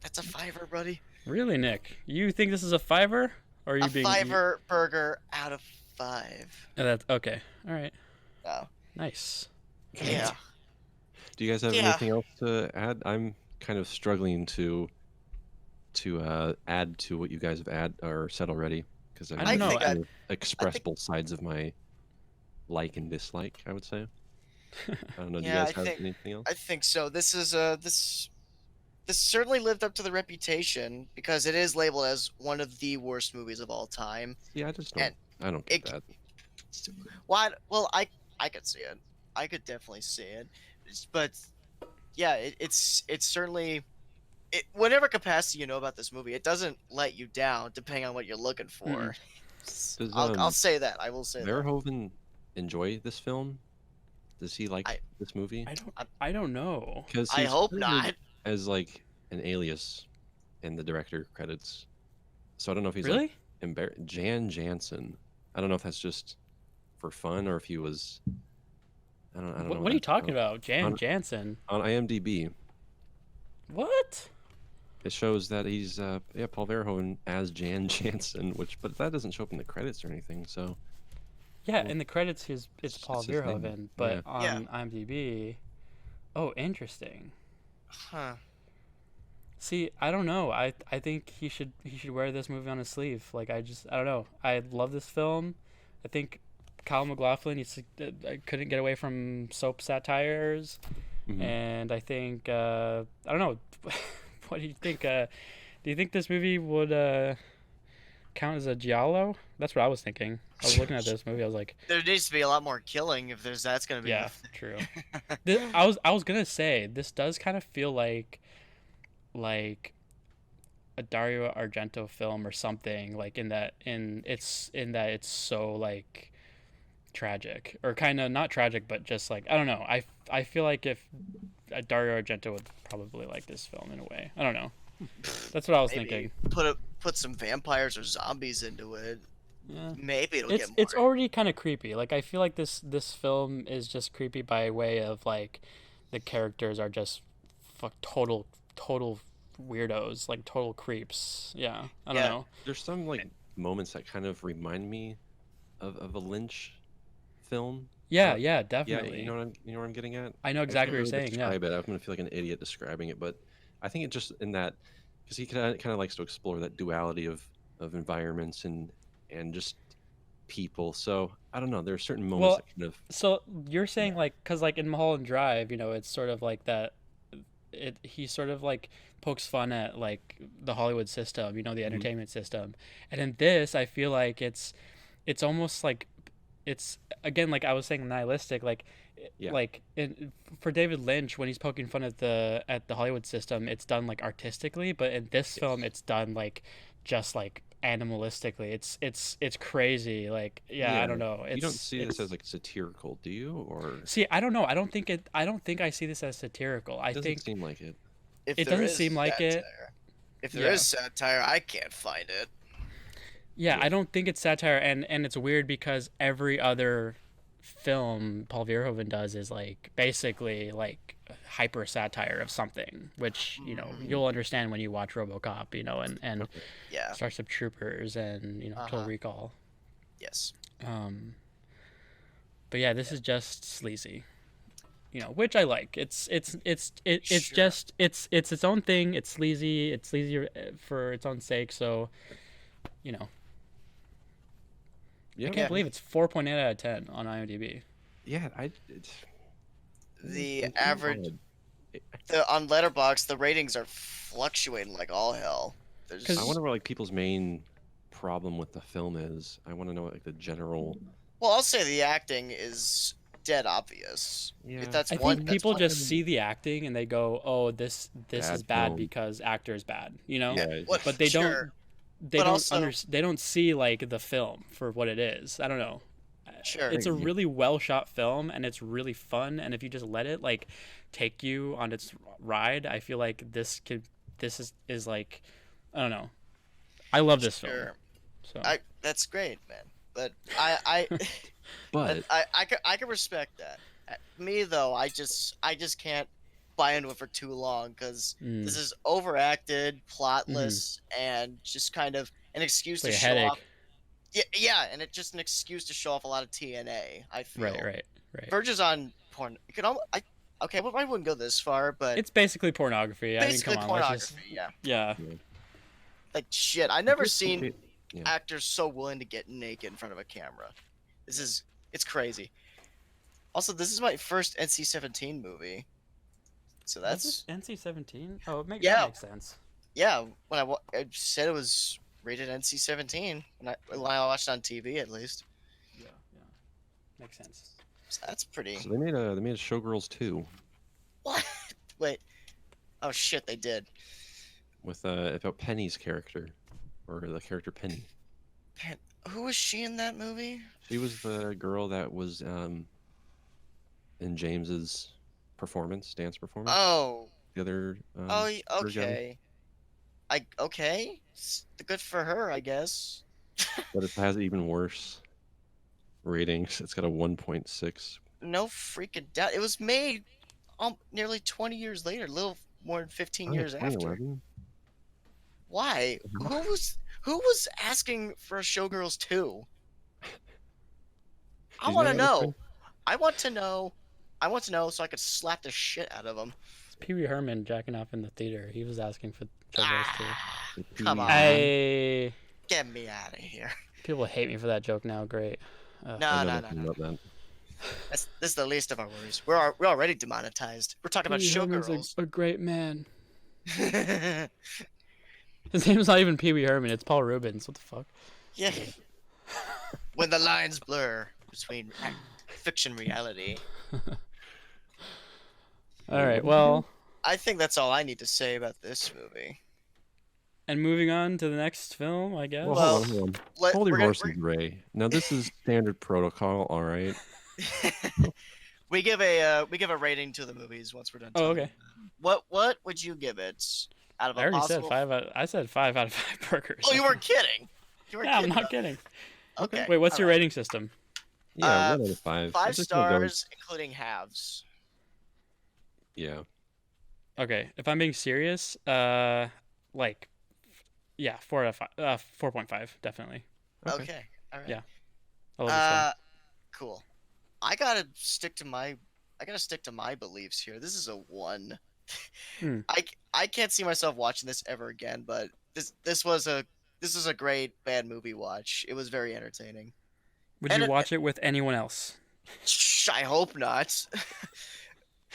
That's a fiver, buddy. Really, Nick? You think this is a 5-er? Or are A you being? fiver burger out of 5. That's okay. All right. Oh, Nice. yeah. Do you guys have Yeah. anything else to add? I'm kind of struggling to add to what you guys have said already, because I I don't I need know. think to I express think both sides of my like and dislike, I would say. I don't know. Do you yeah, guys have anything else? I think so. This certainly lived up to the reputation because it is labeled as one of the worst movies of all time. Yeah, I just don't. And I don't get it that. why well I could see it. I could definitely see it. But yeah, it's certainly whatever capacity you know about this movie, it doesn't let you down depending on what you're looking Mm-mm. for. Does I'll say that. I will say that. Verhoeven enjoy this film? Does he like I this movie? I don't know. Because I he's hope credited not. as like an alias in the director credits. So I don't know if he's like Really? Jan Jansen. I don't know if that's just for fun or if he was. I don't know What are you that's talking about. about? Jan On Jansen. on IMDb, What? it shows that he's Paul Verhoeven as Jan Jansen, but that doesn't show up in the credits or anything. So Yeah, well, in the credits, it's Paul it's his name. Verhoeven, Yeah. but on IMDb, oh, interesting. Huh. See, I don't know. I think he should wear this movie on his sleeve. Like I don't know. I love this film. I think Kyle MacLachlan, couldn't get away from soap satires, and I think I don't know. What do you think? Do you think this movie would count as a giallo? That's what I was thinking. I was looking at this movie. I was like, There needs to be a lot more killing if that's gonna be yeah, the true. I was gonna say this does kind of feel like a Dario Argento film or something, like in that it's so like tragic, or kind of not tragic, but just like, I don't know. I feel like if Dario Argento would probably like this film in a way. I don't know. That's what I was maybe thinking. put some vampires or zombies into it. Yeah. Maybe it'll It's get more. it's already kind of creepy. Like I feel like this film is just creepy by way of like the characters are just total weirdos, like total creeps. Yeah, I don't Yeah. know. There's some like moments that kind of remind me of a Lynch film. Yeah, Yeah, definitely. you know what I'm getting at. I know I exactly can't what you're really saying. Yeah, describe it. I'm gonna feel like an idiot describing it, but I think it just in that because he kind of likes to explore that duality of environments and just people. So I don't know. There are certain moments well, that kind of so you're yeah. saying like, because like in Mulholland Drive, it's sort of like that. He sort of like pokes fun at like the Hollywood system, the Mhm. entertainment system, and in this, I feel like it's almost like it's again like I was saying nihilistic, Yeah. like for David Lynch when he's poking fun at the Hollywood system, it's done like artistically, but in this film, Yes. it's done like just like animalistically. It's crazy. Like, yeah, I Yeah. don't know. You don't It's see this as it's like satirical, do you? Or See, I don't know. I don't think I see this as satirical. I it doesn't think seem like it. If it there doesn't is seem like it. satire, if there Yeah. is satire, I can't find it. Yeah, Yeah. I don't think it's satire, and it's weird because every other film Paul Verhoeven does is like basically like hyper satire of something, which Mhm. you'll understand when you watch RoboCop, and Okay. Yeah. Starship Troopers and Total Uh-huh. Recall. Yes. Um, but yeah, this Yeah. is just sleazy, which I like. It's Sure. just it's its own thing. It's sleazy. It's sleazy for its own sake. So you know, I Yeah. can't Yeah. believe it's 4.8 out of 10 on IMDb. Yeah. The It's really average odd. on Letterboxd, the ratings are fluctuating like all hell. I Because There's wonder what like people's main problem with the film is. I want to know what like the general. well, I'll say the acting is dead obvious. If Yeah. that's I one, think that's people one. just see the acting and they go, "Oh, this is Bad bad film. because actor is bad," Yeah. Yeah. What? But they don't Sure. they But don't also, they don't see like the film for what it is. I don't know. sure. It's a Yeah. really well shot film and it's really fun, and if you just let it like take you on its ride, I feel like this is like, I don't know. I love this film. Sure. So That's great, man. But I But I can respect that. Me though, I just can't buy into it for too long because this mm, is overacted, mm-hmm. plotless, and just kind of an excuse It's to like a show off. headache. Yeah, yeah, and it's just an excuse to show off a lot of TNA. I Right, feel right. verges on porn. You can almost, okay, well, I wouldn't go this far, but It's basically pornography. I mean, come basically on, let's just pornography. Yeah, yeah. yeah. like shit. I I never guess seen yeah. actors so willing to get naked in front of a camera. It's craciAlso, this is my first NC-17 movie, so Was this that's NC-17? Oh, that yeah, makes sense. yeah. When I said it was rated NC-17 when I watched it on TV at least. Yeah, makes sense. So that's pretty. So they made a Showgirls 2 What? Wait. Oh shit, they did. with about Penny's character or the character Penny. Man, who was she in that movie? She was the girl that was in James's dance performance. Oh, The other third guy. okay. Okay. Good for her, I guess. But it has even worse ratings. It's got a 1.6. No freaking doubt. It was made nearly 20 years later, a little more than 15 Oh yeah, years after. 2011. Why? Who was asking for a Showgirls 2? I She's want not to in this know. one? I want to know. I want to know so I could slap the shit out of them. It's Pee Wee Herman jacking off in the theater. He was asking for Showgirls too. Ah, Like come Pee-wee on. Herman. I Get me out of here. People hate me for that joke now. Great. I No, know no, no, nothing no. about that. This is the least of our worries. We're already demonetized. We're talking about Pee Wee Herman's Showgirls. a great man. His name's not even Pee Wee Herman. It's Paul Rubens. What the fuck? Yeah. When the lines blur between fiction and reality. All right. Well, I think that's all I need to say about this movie. and moving on to the next film, I guess. Well, Well, hold on. Holy we're gonna, horses, Ray. Now this is standard protocol, all right. we give a rating to the movies once we're done. Oh, telling okay. them. What would you give it out of I a already possible? said 5 out. I said 5 out of 5 burgers. Oh, you weren't kidding. You weren't Yeah, I'm kidding. not kidding. Okay. Wait, what's all your right. rating system? Yeah, 1 out of 5. I'm 5 just gonna go- stars, including halves. Yeah. Okay, if I'm being serious, like, yeah, 4 out of 5, 4.5, definitely. Okay. All right. Yeah. I love this film. Cool. I gotta stick to my beliefs here. This is a 1. Hmm. I can't see myself watching this ever again, but this was a great bad movie watch. It was very entertaining. Would and you it- watch it with anyone else? Shh, I hope not.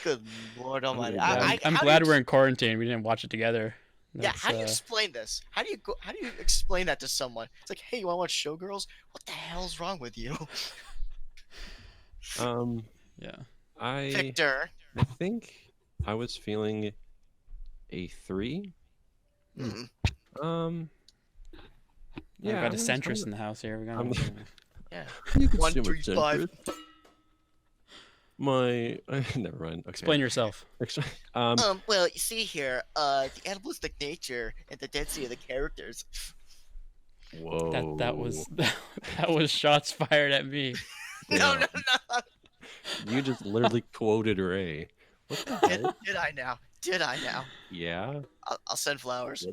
Good Lord Almighty! Yeah, I'm how do glad you- we're in quarantine. We didn't watch it together. Yeah, how do you explain this? How do you explain that to someone? It's like, hey, you want to watch Showgirls? What the hell's wrong with you, Yeah. I Victor? think I was feeling a 3. Mm. Yeah, Yeah, we've got a centrist in the house here. We're I'm- gonna. Yeah. You can 1, assume 3, it's 5. centrist. My never mind. Okay. Explain yourself. Well, you see here, the animalistic nature and the density of the characters. Whoa. That was shots fired at me. No, Yeah. no. You just literally quoted Ray. What the hell? Did I now? Did I now? Yeah. I'll send flowers.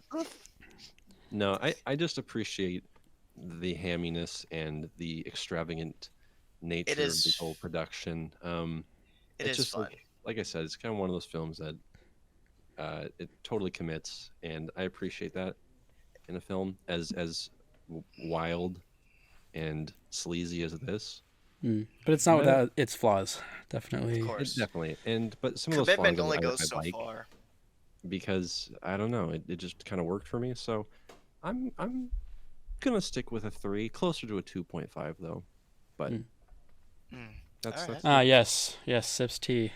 No, I just appreciate the hamminess and the extravagant nature of the is- whole production. It it's is just fun. like I said, it's kind of one of those films that it totally commits, and I appreciate that in a film as wild and sleazy as this. But it's not without its flaws. Definitely. Of It course. definitely, but some of those Commitment flaws only I goes so like far. because I don't know, it just kind of worked for me. So I'm gonna stick with a 3, closer to a 2.5 though. But that's Alright. Yes, sips tea.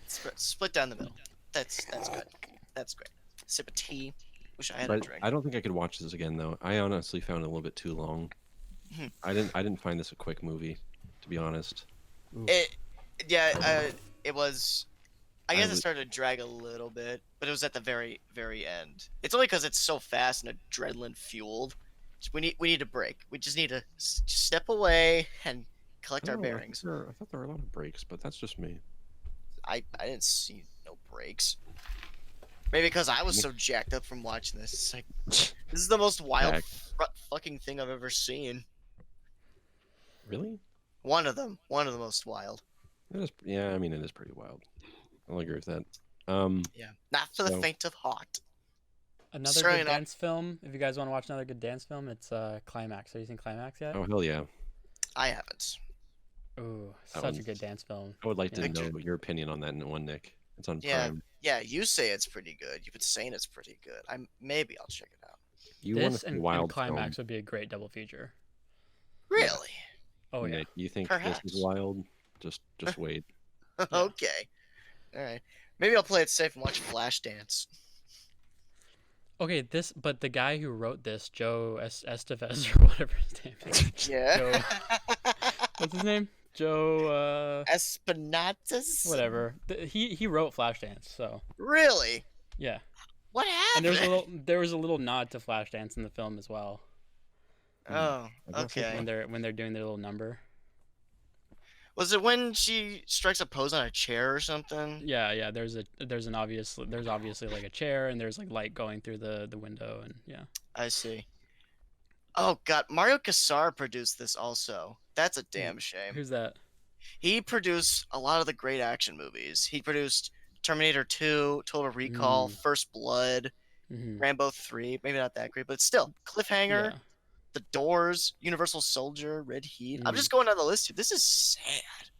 Split down the middle. That's good. That's great. Sip of tea. Wish I had a But drink. I don't think I could watch this again though. I honestly found it a little bit too long. I didn't find this a quick movie, to be honest. It was. I guess it started to drag a little bit, but it was at the very, very end. It's only because it's so fast and adrenaline fueled. We need a break. We just need to step away and collect our Oh, bearings. I thought there were a lot of breaks, but that's just me. I didn't see no breaks. Maybe because I was so jacked up from watching this. It's like this is the most wild fucking thing I've ever seen. Really? One of the most wild. It is, yeah, I mean it is pretty wild. I'll agree with that. Yeah, not for the So- faint of heart. Another Certainly good not- dance film. If you guys want to watch another good dance film, it's Climax. Have you seen Climax yet? Oh hell yeah! I haven't. Ooh, That such a one's- good dance film. I would like to Yeah. know your opinion on that one, Nick. It's on Yeah. Prime. Yeah, you say it's pretty good. You've been saying it's pretty good. Maybe I'll check it out. You want to This see and wild Climax film, would be a great double feature. Really? Oh yeah. Nick? You think Perhaps. this is wild? Just wait. Okay. All right. Maybe I'll play it safe and watch Flashdance. Okay, but the guy who wrote this, Joe Estevez or whatever his name is. Yeah. What's his name? Joe Espinatus. whatever. He wrote Flashdance, so Really? yeah. What And happened? there was a little nod to Flashdance in the film as well Oh, I guess okay. when they're doing their little number. Was it when she strikes a pose on a chair or something? Yeah. There's obviously like a chair and there's like light going through the window and yeah. I see. Oh God, Mario Casar produced this also. That's a damn shame. Who's that? He produced a lot of the great action movies. He produced Terminator 2, Total Recall, First Blood, Mm-hmm. Rambo 3. Maybe not that great, but still, Cliffhanger. Yeah. The Doors, Universal Soldier, Red Heat. I'm Mm. just going down the list here. This is sad.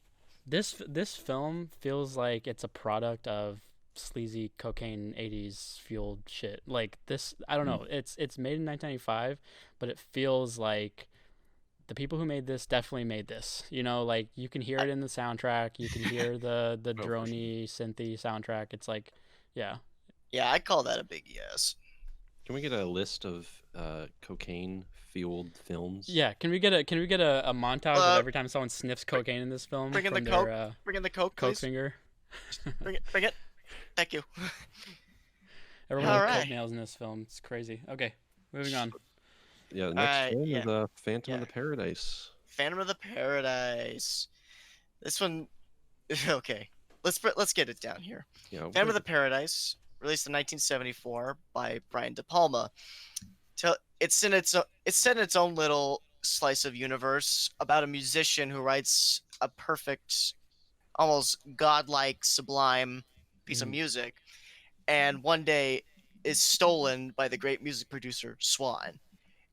This film feels like it's a product of sleazy cocaine 80s fueled shit. Like this, I don't know. It's made in 1995, but it feels like the people who made this definitely made this. You know, like you can hear it in the soundtrack. You can hear the Oh, for sure. droney synthy soundtrack. It's like, yeah. Yeah, I call that a big yes. Can we get a list of cocaine fueled films? Yeah, can we get a montage of Uh, every time someone sniffs cocaine in this film bring in the from Coke. their Bring in the Coke, coke please. finger? Bring it. Bring it. Thank you. Everyone All with right. coke nails in this film. It's crazy. Okay, moving on. Yeah, the All next right. film Yeah. is Phantom of Yeah. the Paradise. Phantom of the Paradise. This one. Okay. Let's get it down here. Yeah, Phantom of the Paradise, released in 1974 by Brian De Palma. It's set in its own little slice of universe about a musician who writes a perfect, almost godlike, sublime piece of Mhm. music, and one day is stolen by the great music producer Swan.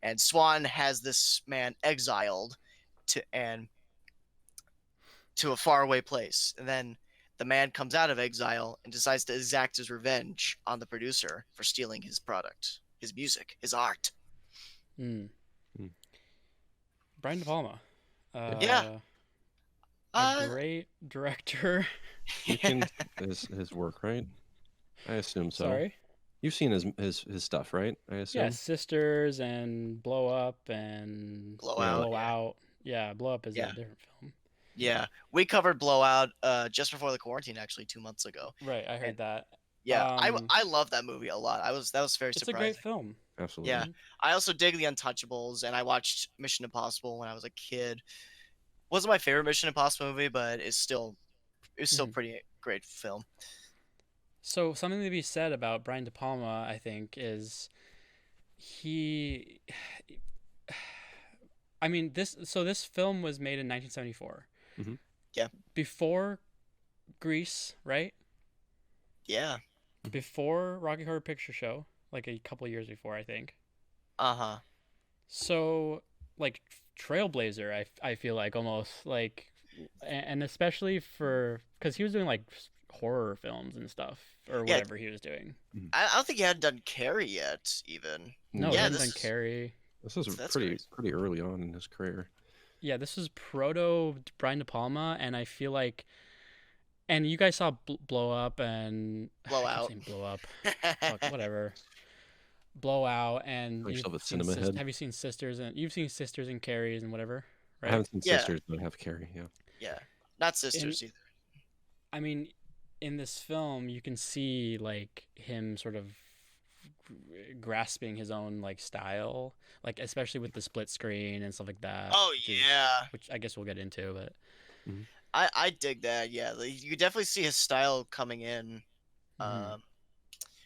And Swan has this man exiled to a faraway place. And then the man comes out of exile and decides to exact his revenge on the producer for stealing his product, his music, his art. Mm. Mm. Brian De Palma. Yeah. A Uh, great director. You've seen his work, right? I assume so. Sorry. You've seen his stuff, right? I assume. Yeah, Sisters and Blow Up and Blowout. Blow Out. Yeah, Blow Up is Yeah. a different film. Yeah, we covered Blowout just before the quarantine, actually 2 months ago. Right, I heard And that. yeah, Um, I love that movie a lot. That was very it's a surprising. great film. Absolutely. Yeah, I also dig The Untouchables, and I watched Mission Impossible when I was a kid. Wasn't my favorite Mission Impossible movie, but it's still Mhm. pretty great film. So something to be said about Brian De Palma, I think, is he. I mean, this film was made in 1974. Mhm. Yeah. Before Grease, right? Yeah. Before Rocky Horror Picture Show, like a couple years before, I think. Uh-huh. So, like trailblazer, I feel like almost like, and especially for because he was doing like horror films and stuff or Yeah. whatever he was doing. I don't think he had done Carrie yet, even. No, Yeah, he hadn't this done is- Carrie. This is That's pretty crazy. early on in his career. Yeah, this was proto Brian De Palma, and I feel like, and you guys saw Blow Up and I keep Blowout. saying Blow Up, fuck, whatever, Blowout, and Call yourself a seen cinema head. have you seen Sisters and you've seen Sisters and Carries and whatever, I right? haven't seen Yeah. Sisters, but I have Carrie. Yeah. Yeah, not Sisters either. I mean, in this film, you can see like him sort of grasping his own like style, like especially with the split screen and stuff like that. Oh which is- yeah, which I guess we'll get into, but I dig that. Yeah, you could definitely see his style coming in, Mhm. um,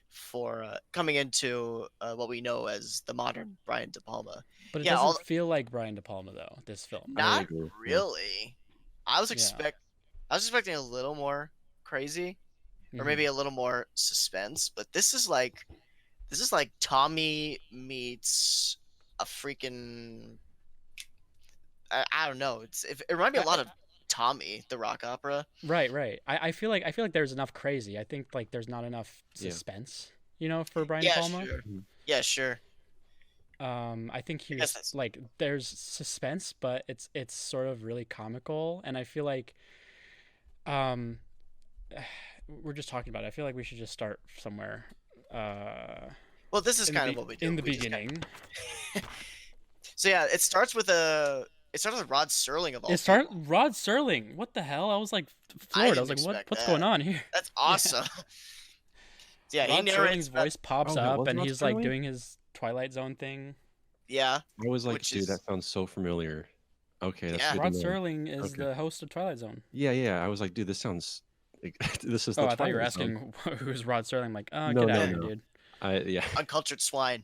for coming into what we know as the modern Brian De Palma. But it Yeah, doesn't feel like Brian De Palma though. This film. Not agree, yeah. really. I was Yeah. I was expecting a little more crazy, or Mhm. maybe a little more suspense. But this is like Tommy meets a freaking I don't know. It reminded me a lot of Tommy, the rock opera. Right. I feel like there's enough crazy. I think like there's not enough Yeah. suspense, for Brian Yeah, De Palma. sure. Mhm. Yeah, sure. I think he I guess was that's- like there's suspense, but it's sort of really comical, and I feel like um we're just talking about it. I feel like we should just start somewhere. Well, this is In kind the of what we do. in the We just kinda- beginning. So yeah, it starts with Rod Serling of all. It started people. Rod Serling. What the hell? I was like floored. I was like, didn't what expect what's that. going on here? That's awesome. Yeah, he Rod narrates Serling's voice pops Oh, that up, was and Rod he's like Serling? doing his Twilight Zone thing. Yeah, I was like, Which dude, is- that sounds so familiar. Okay, that's Yeah. good Rod to know. Serling is Okay. the host of Twilight Zone. Yeah. I was like, dude, this sounds. This is. Oh, the I thought you were Twilight Zone. asking who's Rod Serling. I'm like, oh, No, get out no, of here, no. dude. Yeah, uncultured swine.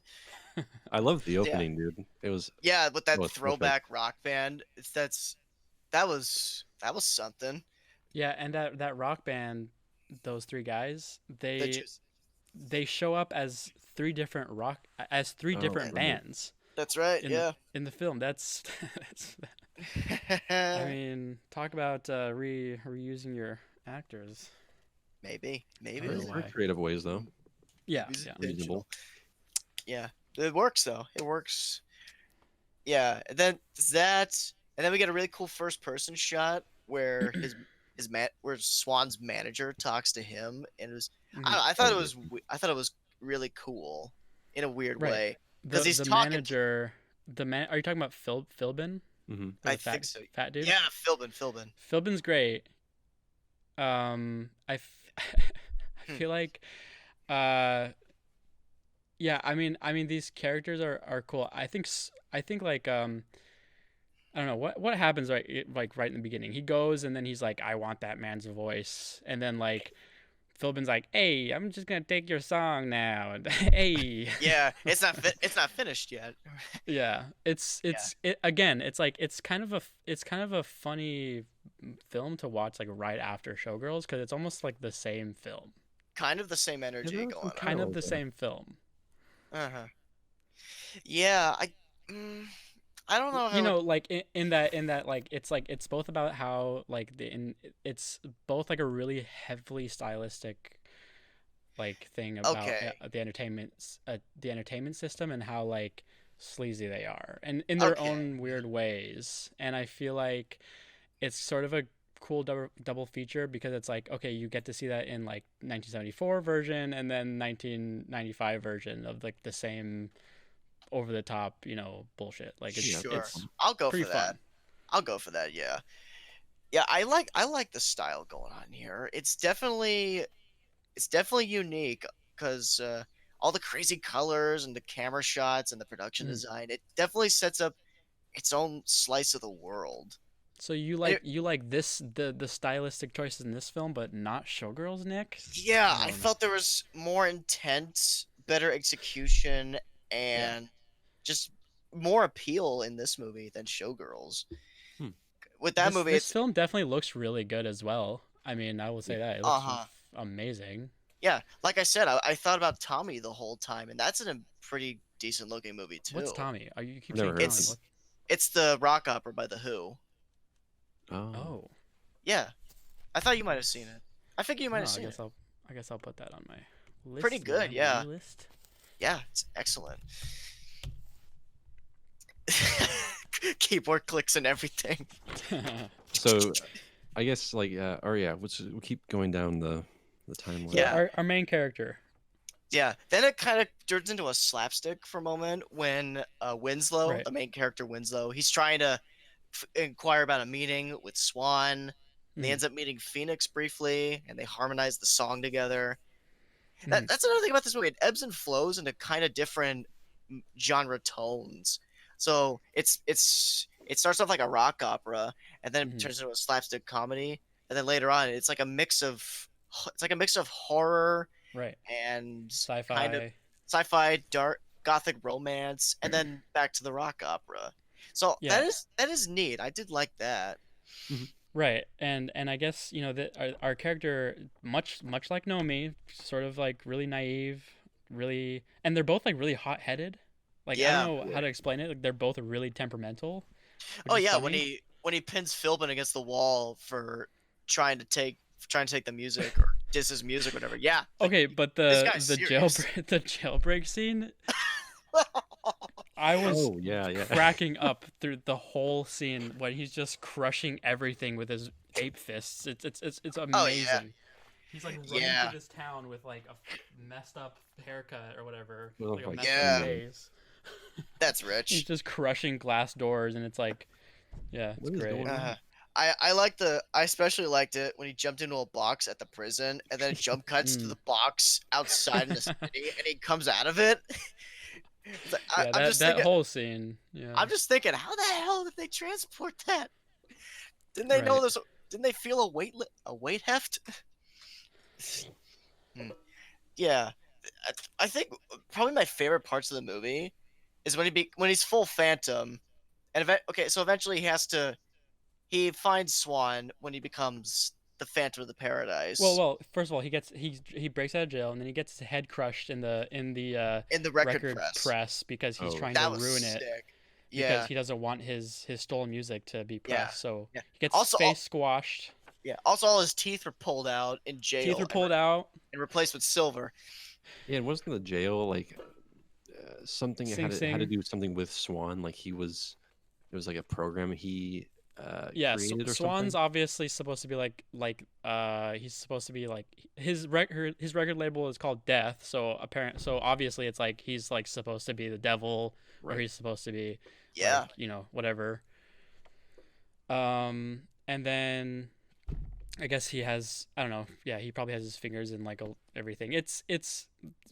I love the opening, dude. It was. Yeah, with that Oh, it's perfect. throwback rock band. That was something. Yeah, and that rock band, those three guys, That just- they show up as three different Oh, bands. That's right. in the Yeah. in the film. That's I mean, talk about reusing your actors. Maybe I don't know There are why. creative ways though. Yeah, Use yeah. Reasonable. intentional. Yeah, it works though. It works. Yeah, and then that, and then we get a really cool first person shot where where Swan's manager talks to him, and it was Mhm. I thought Oh it yeah. was I thought it was really cool in a weird Right. way because The he's the talking to. manager, the man. Are you talking about Philbin, Mm-hmm. or I the think so. fat dude? Yeah, Philbin. Philbin's great. I Hmm. feel like, uh, yeah. I mean, these characters are cool. I think like I don't know what happens like right in the beginning. He goes and then he's like, I want that man's voice, and then like Philbin's like, hey, I'm just gonna take your song now, and hey. Yeah, it's not finished yet. Yeah, Yeah, again, it's like it's kind of a funny film to watch like right after Showgirls because it's almost like the same film, kind of the same Yeah, there energy are some going kind of parallels the there. same film. on. Uh-huh. Yeah, mm, I don't know if I You would. know, like in that like it's both about how like it's both like a really heavily stylistic like thing about Okay, the entertainment system and how like sleazy they are and in their okay. own weird ways. And I feel like it's sort of a cool double feature because it's like okay, you get to see that in like 1974 version and then 1995 version of like the same over the top bullshit. Like Yeah, it's it's Sure. it's fun. I'll go pretty for that. fun. I'll go for that, yeah. Yeah, I like the style going on here. It's definitely unique because all the crazy colors and the camera shots and the production Mhm. design, it definitely sets up its own slice of the world. So you And like you like this the stylistic choices in this film but not Showgirls, Nick? yeah, I I don't know. felt there was more intent, better execution, Yeah. and just more appeal in this movie than Showgirls. Hmm. With that This movie, this it's film definitely looks really good as well. I mean, I will Yeah. say that it looks uh-huh. amazing. Yeah, like I said, I thought about Tommy the whole time, and that's in a pretty decent looking movie What's too. Tommy? Are you keep I've never saying heard of Tommy? him. It's What? it's the rock opera by the Who. Oh, Oh, Yeah, I thought you might have seen nice. it. I think you might No, have I seen it. guess I'll put that on my Pretty list good, then. My yeah. list. Yeah, it's excellent. Keyboard clicks and everything. so I guess like or yeah, we'll keep going down the timeline. So Yeah, our main character. yeah. Then it kind of turns into a slapstick for a moment when Winslow, Right. the main character Winslow, he's trying to inquire about a meeting with Swan. And he Mhm. ends up meeting Phoenix briefly, and they harmonize the song together. Mhm. That's another thing about this movie. It ebbs and flows into kind of different genre tones. So it starts off like a rock opera, and then it Mhm. turns into a slapstick comedy, and then later on, it's like a mix of horror Right. and kind of Sci-fi. sci-fi, dark, gothic romance, and then back to the rock opera. So Yeah. that is neat. I did like that. Mhm. Right. And I guess that our character much like Nomi, sort of like really naive, really, and they're both like really hot-headed. Like I don't Yeah. know how to explain it. Like they're both really temperamental, which Oh is yeah, funny. when he pins Philbin against the wall for trying to take the music or diss his music, or whatever. Yeah, like Okay, but this the guy's the serious. jailbreak the jailbreak scene, I was Oh yeah, yeah. cracking up through the whole scene when he's just crushing everything with his ape fists. It's Oh yeah, amazing. He's like running through yeah, this town with like a messed up haircut or whatever, Oh like a my messed up yeah. god. face. That's He's rich. just crushing glass doors, and it's like, yeah, it's What is great. going Uh, on? I especially liked it when he jumped into a box at the prison, and then it jump cuts to Mm. the box outside in the city, and he comes out of it. It's like, Yeah, that whole scene. Yeah, I'm just thinking, how the hell did they transport that? Didn't they know right. this? Didn't they feel a weight heft? Hmm. Yeah, I think probably my favorite parts of the movie is when he's full Phantom, and okay, so eventually he finds Swan when he becomes the Phantom of the Well, Paradise well. First of all, he breaks out of jail, and then he gets his head crushed in the in the record record press. press because he's Oh, trying to That was ruin it sick. because Yeah, he doesn't want his stolen music to be yeah, pressed. So yeah. he gets his Also, face squashed, yeah. Also, all his teeth were pulled out in teeth jail are pulled out. and replaced with silver. yeah. It wasn't the jail like something Sing had to Sing. do something with Swan. Like it was like a program he Yeah, created or Swan's something. obviously supposed to be he's supposed to be like his record label is called Death, so obviously it's like he's like supposed to be the devil or Right. he's supposed to be like, Yeah, whatever. And then I guess he has, I don't know, yeah, he probably has his fingers in like everything. It's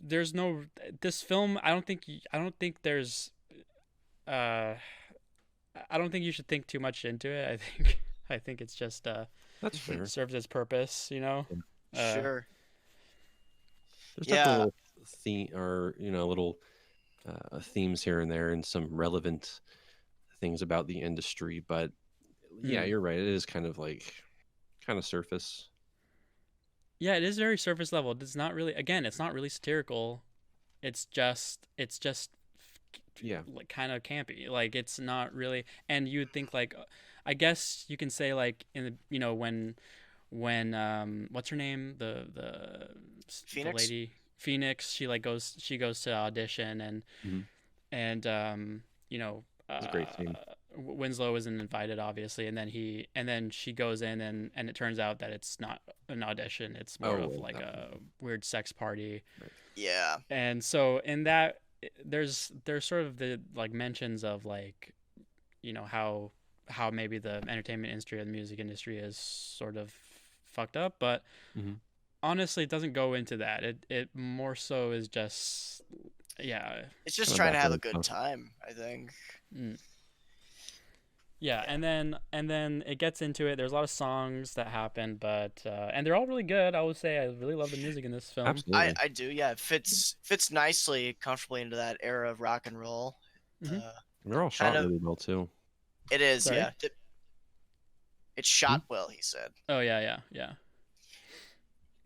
there's no this film, I don't think there's uh I don't think you should think too much into it. I think it's just That's fair. serves its purpose, you know. Yeah. Uh, sure. There's definitely Yeah, little theme or little themes here and there and some relevant things about the industry, but yeah, mm. you're right. It is kind of like kind of surface. Yeah, it is very surface level. It's not really, again, it's not really satirical. It's just Yeah. like kind of campy. Like it's not really, and you would think like, I guess you can say like in the, when what's her name, the Phoenix. lady Phoenix, she goes to audition, Hmm. and you know It's a great scene. Winslow isn't invited, obviously, and then she goes in, and it turns out that it's not an audition, it's more Oh, of well, like that a weird sex party. right. Yeah, And so in that, there's sort of the like mentions of like, how maybe the entertainment industry or the music industry is sort of fucked up, but Hmm. honestly it doesn't go into that. It more so is just, yeah. it's Kind just of trying to have a background good stuff. time, I think. Mm. Yeah, Yeah, and then it gets into it. There's a lot of songs that happen, but and they're all really good. I would say I really love the music in this film. Absolutely. I do. Yeah, it fits nicely, comfortably into that era of rock and roll. Hmm. Uh, And they're all kind shot of. really well too. It is. Sorry. Yeah, it's Hmm? shot well. He said. Oh yeah, yeah, yeah.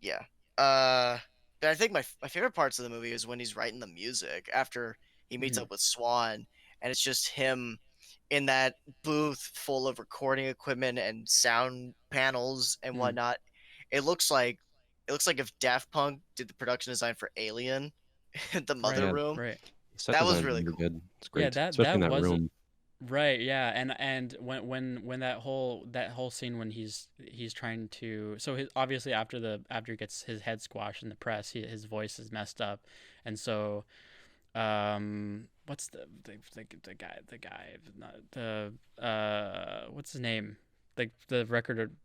Yeah. Uh, but I think my favorite parts of the movie is when he's writing the music after he meets Hmm. up with Swan, and it's just him in that booth full of recording equipment and sound panels and Mm. whatnot. It looks like it looks like if Daft Punk did the production design for Alien, the Mother Right, Yeah, Room. right. the set That was design is really really cool. good. It's Yeah, great, especially in that that was room. right. Yeah, and when that whole scene when he's trying to, so his, obviously after he gets his head squashed in the press, his voice is messed up, and so what's the guy, not the what's his name, the record,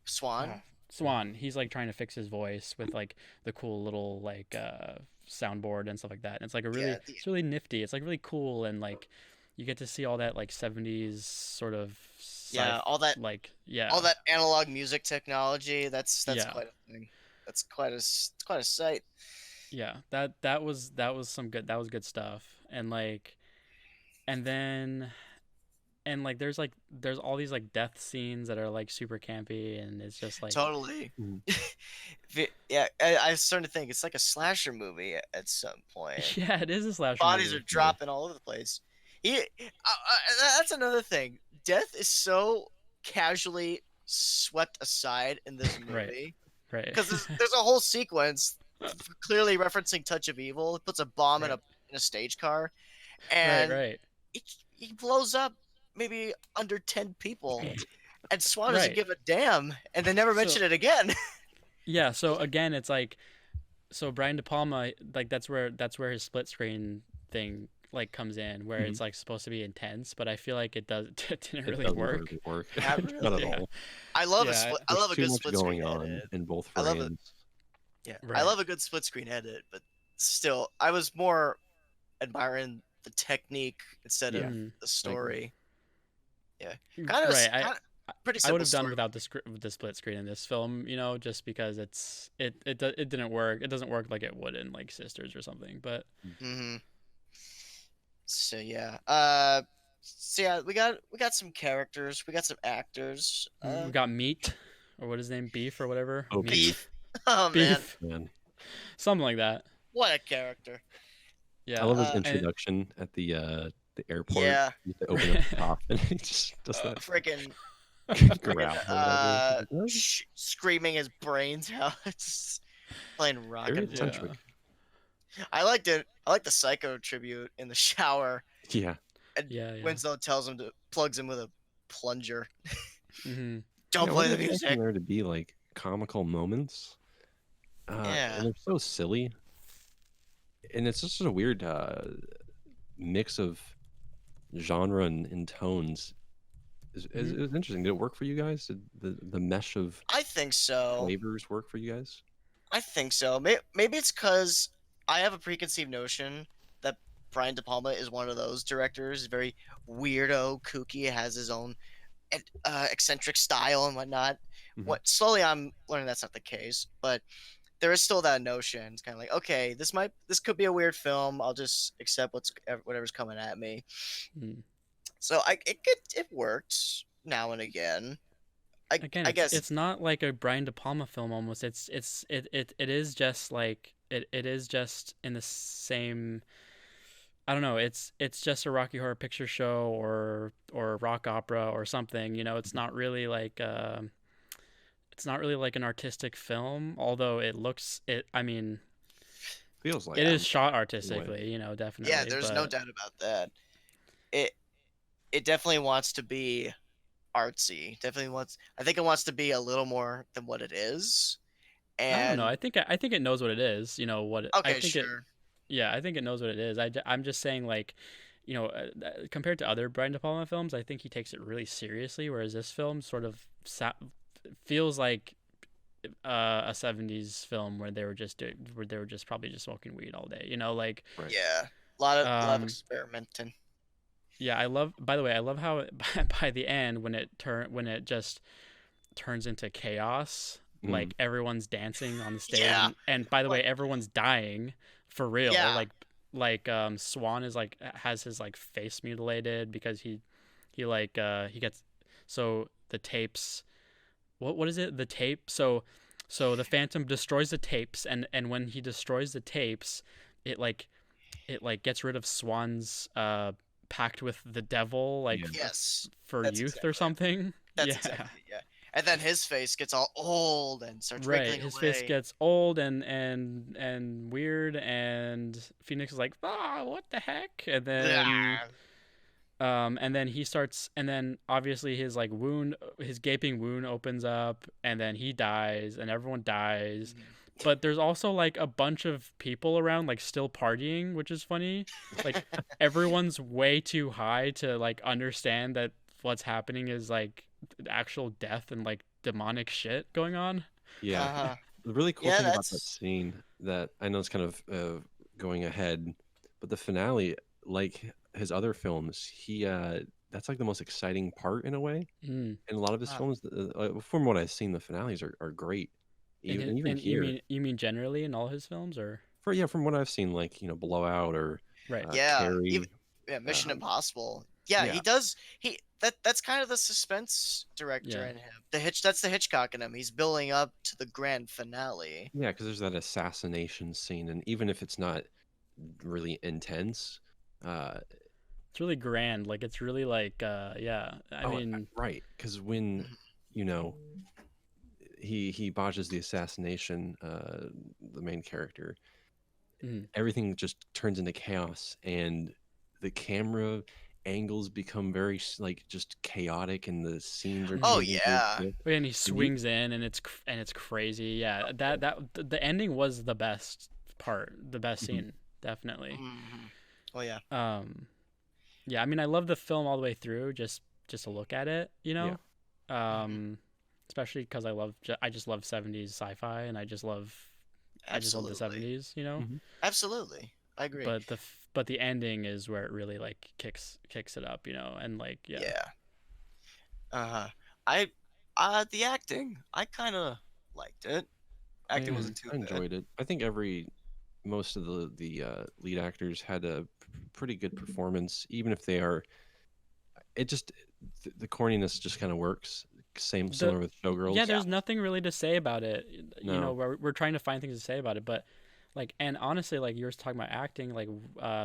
Swan. Swan, he's like trying to fix his voice with like the cool little like soundboard and stuff like that. And it's like Yeah, it's really nifty. It's like really cool, and like you get to see all that like 70s sort of yeah, like, yeah. all that analog music technology. That's Yeah. quite a thing. It's quite a sight. Yeah. That was some good, that was good stuff. And like, and then and like there's all these like death scenes that are like super campy, and it's just like, Totally. Mhm. Yeah, I was starting to think it's like a slasher movie at some point. yeah, it is a slasher Bodies are movie. Yeah. dropping all over the place. That's another thing. Death is so casually swept aside in this Right. movie Right. because there's a whole sequence clearly referencing Touch of Evil. It puts a bomb Right. in a stage car, Right, and right. he blows up maybe under 10 people, and Swan doesn't Right. give a damn, and they never So mention it again. yeah, so again, it's like, so Brian De Palma, like that's where his split screen thing like comes in, where Mhm. it's like supposed to be intense, but I feel like it didn't It really doesn't work. really work. Not Not at really. Yeah. all. I love a Yeah. split. I There's love a too good much split going screen on edit. in both I love it. frames. Yeah, I Right. love a good split screen edit, but still, I was more admiring the technique instead of Yeah, Mm. the I agree. story. Yeah, Right. kind of pretty I would simple have done story. without the split screen in this film, just because it didn't work. It doesn't work like it would in like Sisters or something. But Hmm. So yeah, so yeah, we got some characters, we got some actors. we got Meat. or what is his name, Beef or whatever. Oh, Meat. Beef. Oh man, Beef, man. something like that. what a character. I Yeah, love his and introduction at the airport. Yeah, You have to open up the top, and he just does that freaking growl or whatever. He's like, screaming his brains out. It's playing rock very and roll. yeah, eccentric. I liked it. I like the Psycho tribute in the shower. Yeah. And yeah, yeah. Winslow tells him to plugs him with a plunger. Mm-hmm. Don't Yeah, I play wasn't the expecting music. there to be like comical moments. Yeah. And they're so silly. And it's just a weird mix of genre and tones. It was interesting. Did it work for you guys? Did the mesh of I think so. flavors work for you guys? I think so. Maybe it's because I have a preconceived notion that Brian De Palma is one of those directors, very weirdo, kooky, has his own eccentric style and whatnot. Mhm. What slowly I'm learning that's not the case, but there is still that notion. It's kind of like, okay, this could be a weird film. I'll just accept whatever's coming at me. Mm. So it worked now and again. Again, I guess it's not like a Brian De Palma film almost. It is just like it is just in the same. I don't know. It's just a Rocky Horror Picture Show or a rock opera or something. You know, it's not really like an artistic film. Although it looks it. I mean, Feels like it it is shot in a way. artistically. You know, definitely. yeah, there's no But doubt about that. It it definitely wants to be artsy. Definitely wants. I think it wants to be a little more than what it is. I don't know. And I think it knows what it is. You know what? I okay, think it. sure. Yeah, I think it knows what it is. I'm just saying, like, you know, compared to other Brian De Palma films, I think he takes it really seriously, whereas this film sort of feels like a '70s film where they were just probably just smoking weed all day. You know, like, Right. Yeah, a lot of um, experimenting. yeah. I love. By the way, I love how by the end when it just turns into chaos. Mhm. Like everyone's dancing on the stage, Yeah, and by the way, like everyone's dying for real. yeah, Like Swan is like has his like face mutilated because he gets so the tapes. What is it? The tape. So the Phantom destroys the tapes, and when he destroys the tapes, it like it like gets rid of Swan's pact with the devil like Yeah. yes, for that's youth or exactly it. something. That's Yeah. exactly yeah. And then his face gets all old and starts Right, wriggling his face away. gets old and weird, and Phoenix is like, "Ah, what the heck?" Yeah. And then he starts, and then obviously his gaping wound opens up, and then he dies, and everyone dies. But there's also like a bunch of people around, like still partying, which is funny. Like everyone's way too high to like understand that what's happening is like actual death and like demonic shit going on. Yeah. Uh-huh. The really cool Yeah, thing about that that's scene that I know it's kind of going ahead, but the finale, like his other films, he that's like the most exciting part in a way. Mm. In a lot of his uh, films, from what I've seen, the finales are great. And even And you here, mean generally in all his films, or from what I've seen, like Blowout or right? yeah, even Carrie. yeah, Mission Um, Impossible. Yeah, yeah, he does. That's kind of the suspense director Yeah. in him. That's the Hitchcock in him. He's building up to the grand finale. yeah, because there's that assassination scene, and even if it's not really intense, uh, It's really grand. Like it's really like yeah. I mean, right, because when Mhm. you know he botches the assassination, the main character, mm, everything just turns into chaos, and the camera angles become very like just chaotic, and the scenes are Oh changing very yeah. quick. and he And you, swings in, and it's crazy. Yeah, the ending was the best part, the best Mhm. scene, definitely. Mhm. Oh yeah. Um, yeah. I mean, I love the film all the way through, just to look at it, you yeah, know. Mhm. Especially because I just love '70s sci-fi, and I just love the Absolutely. '70s, you know. Mhm. Absolutely. I agree. But the ending is where it really like kicks it up, you know, and like yeah. Yeah. Uh-huh. I the acting, I kind of liked it. Acting Mm-hmm. wasn't too I bad. enjoyed it. I think most of the lead actors had a pretty good performance, even if they are. It just the corniness just kind of works Same The similar with Yeah, Showgirls. there's nothing really to say about it. You know, No. we're trying to find things to say about it, but like, and honestly, like you were talking about acting, like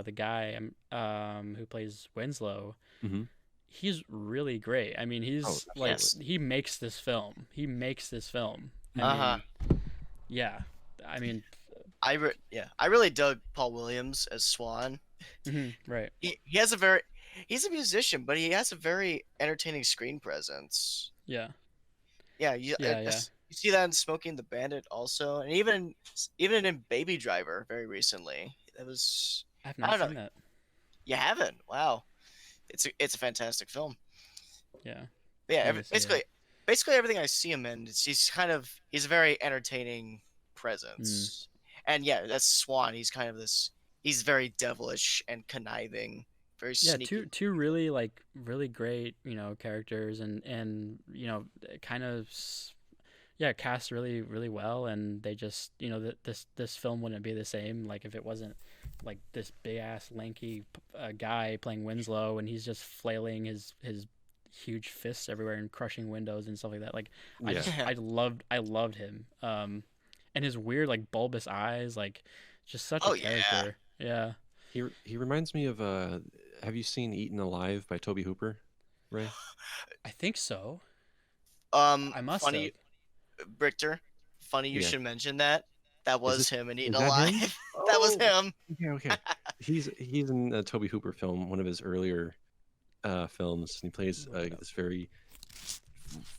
the guy who plays Winslow, Hmm. he's really great. I mean, Oh, he's like absolutely. Yes. he makes this film. He makes this film. I Mhm. Uh-huh. mean, yeah. I mean, I really dug Paul Williams as Swan. right. He has a very he's a musician, but he has a very entertaining screen presence. Yeah. Yeah, Yeah, yeah. you see that in Smokey and the Bandit also, and even in Baby Driver very recently. It was I've I not don't seen know. that. You haven't? Wow, it's a fantastic film. Yeah. But yeah, I need to see it. basically everything I see him in, he's a very entertaining Mm. presence. And yeah, that's Swan. He's kind of this. He's very devilish and conniving, very Yeah, sneaky. two really like really great, characters and kind of yeah, cast really well, and they just, this film wouldn't be the same like if it wasn't like this big ass lanky guy playing Winslow, and he's just flailing his huge fists everywhere and crushing windows and stuff like that. Like Yeah. I loved him. And his weird like bulbous eyes, like just such a Oh yeah. character. Yeah. He reminds me of have you seen Eaten Alive by Toby Hooper, Ray? I think so. I must have. Funny, Richter. Funny you Yeah. should mention that. That Is was this him in Eaten is that him? Alive. That was Oh, him. okay, okay. He's in a Toby Hooper film, one of his earlier films, and he plays Look it up. this very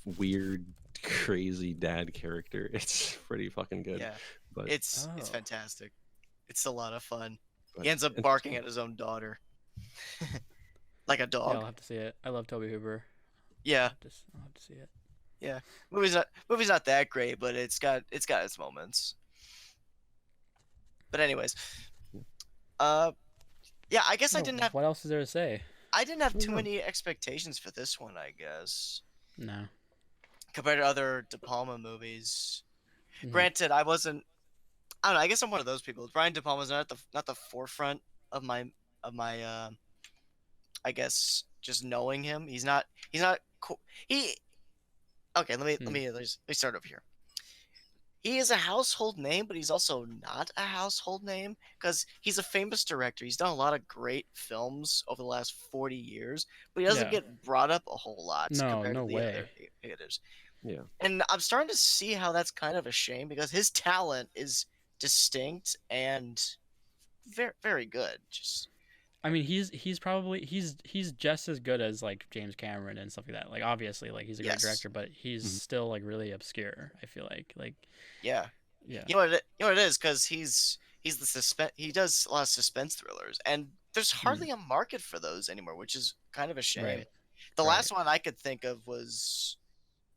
weird, crazy dad character. It's pretty fucking good. Yeah, But it's Oh. fantastic. It's a lot of fun. but He ends up barking interesting. at his own daughter, like a Yeah, I'll dog. have to see it. I love Toby Hooper. Yeah, I'll have to see it. yeah. Movie's not that great, but it's got its moments. But anyways, uh, yeah. I guess No, what else is there to say? I didn't have too Yeah. many expectations for this one. I guess No. compared to other De Palma movies. Mhm. Granted, I wasn't. I don't know. I guess I'm one of those people. Brian De Palma's not the forefront of my I guess just knowing him. He's not cool. He okay. Let me start over here. He is a household name, but he's also not a household name because he's a famous director. He's done a lot of great films over the last 40 years, but he doesn't Yeah. get brought up a whole lot No, compared to no the other way. creators. Yeah. And I'm starting to see how that's kind of a shame because his talent is distinct and very very good. Just I mean, he's probably he's just as good as like James Cameron and stuff like that. Like obviously, like he's a great yes, director, but he's Mhm. still like really obscure. I feel like yeah. yeah. You know what it is because he's the suspense. He does a lot of suspense thrillers, and there's Mm. hardly a market for those anymore, which is kind of a shame. Right. The Right. last one I could think of was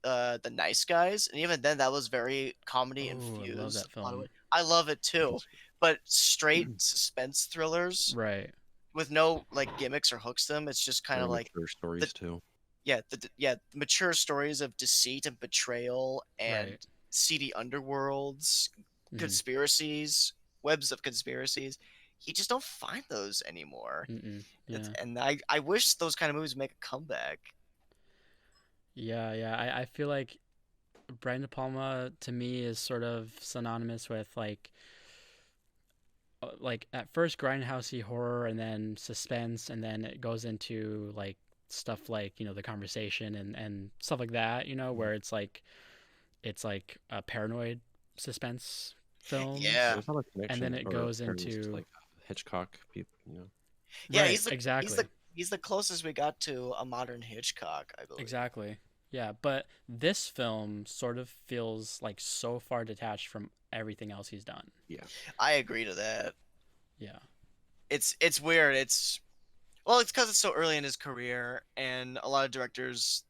The Nice Guys, and even then that was very comedy Oh, I love infused. that A lot of film. it. I love it too, Interesting. but straight suspense thrillers Right. with no like gimmicks or hooks to them. It's just kind Very of like mature the stories too. mature stories of deceit and betrayal and Right. seedy underworlds, Mm-hmm. conspiracies, webs of conspiracies. You just don't find those anymore. Mm-mm. Yeah. And I wish those kind of movies make a comeback. Yeah. Yeah. I feel like Brian De Palma to me is sort of synonymous with like at first grindhousey horror and then suspense, and then it goes into like stuff like The Conversation and stuff like that, Mhm. where it's like a paranoid suspense films, Yeah, There's not a and then connection it or goes parents to into like Hitchcock people. yeah. right, exactly. He's the closest we got to a modern Hitchcock, I believe. Exactly. Yeah, but this film sort of feels like so far detached from everything else he's done. Yeah. I agree to that. Yeah. It's weird. It's because it's so early in his career, and a lot of directors,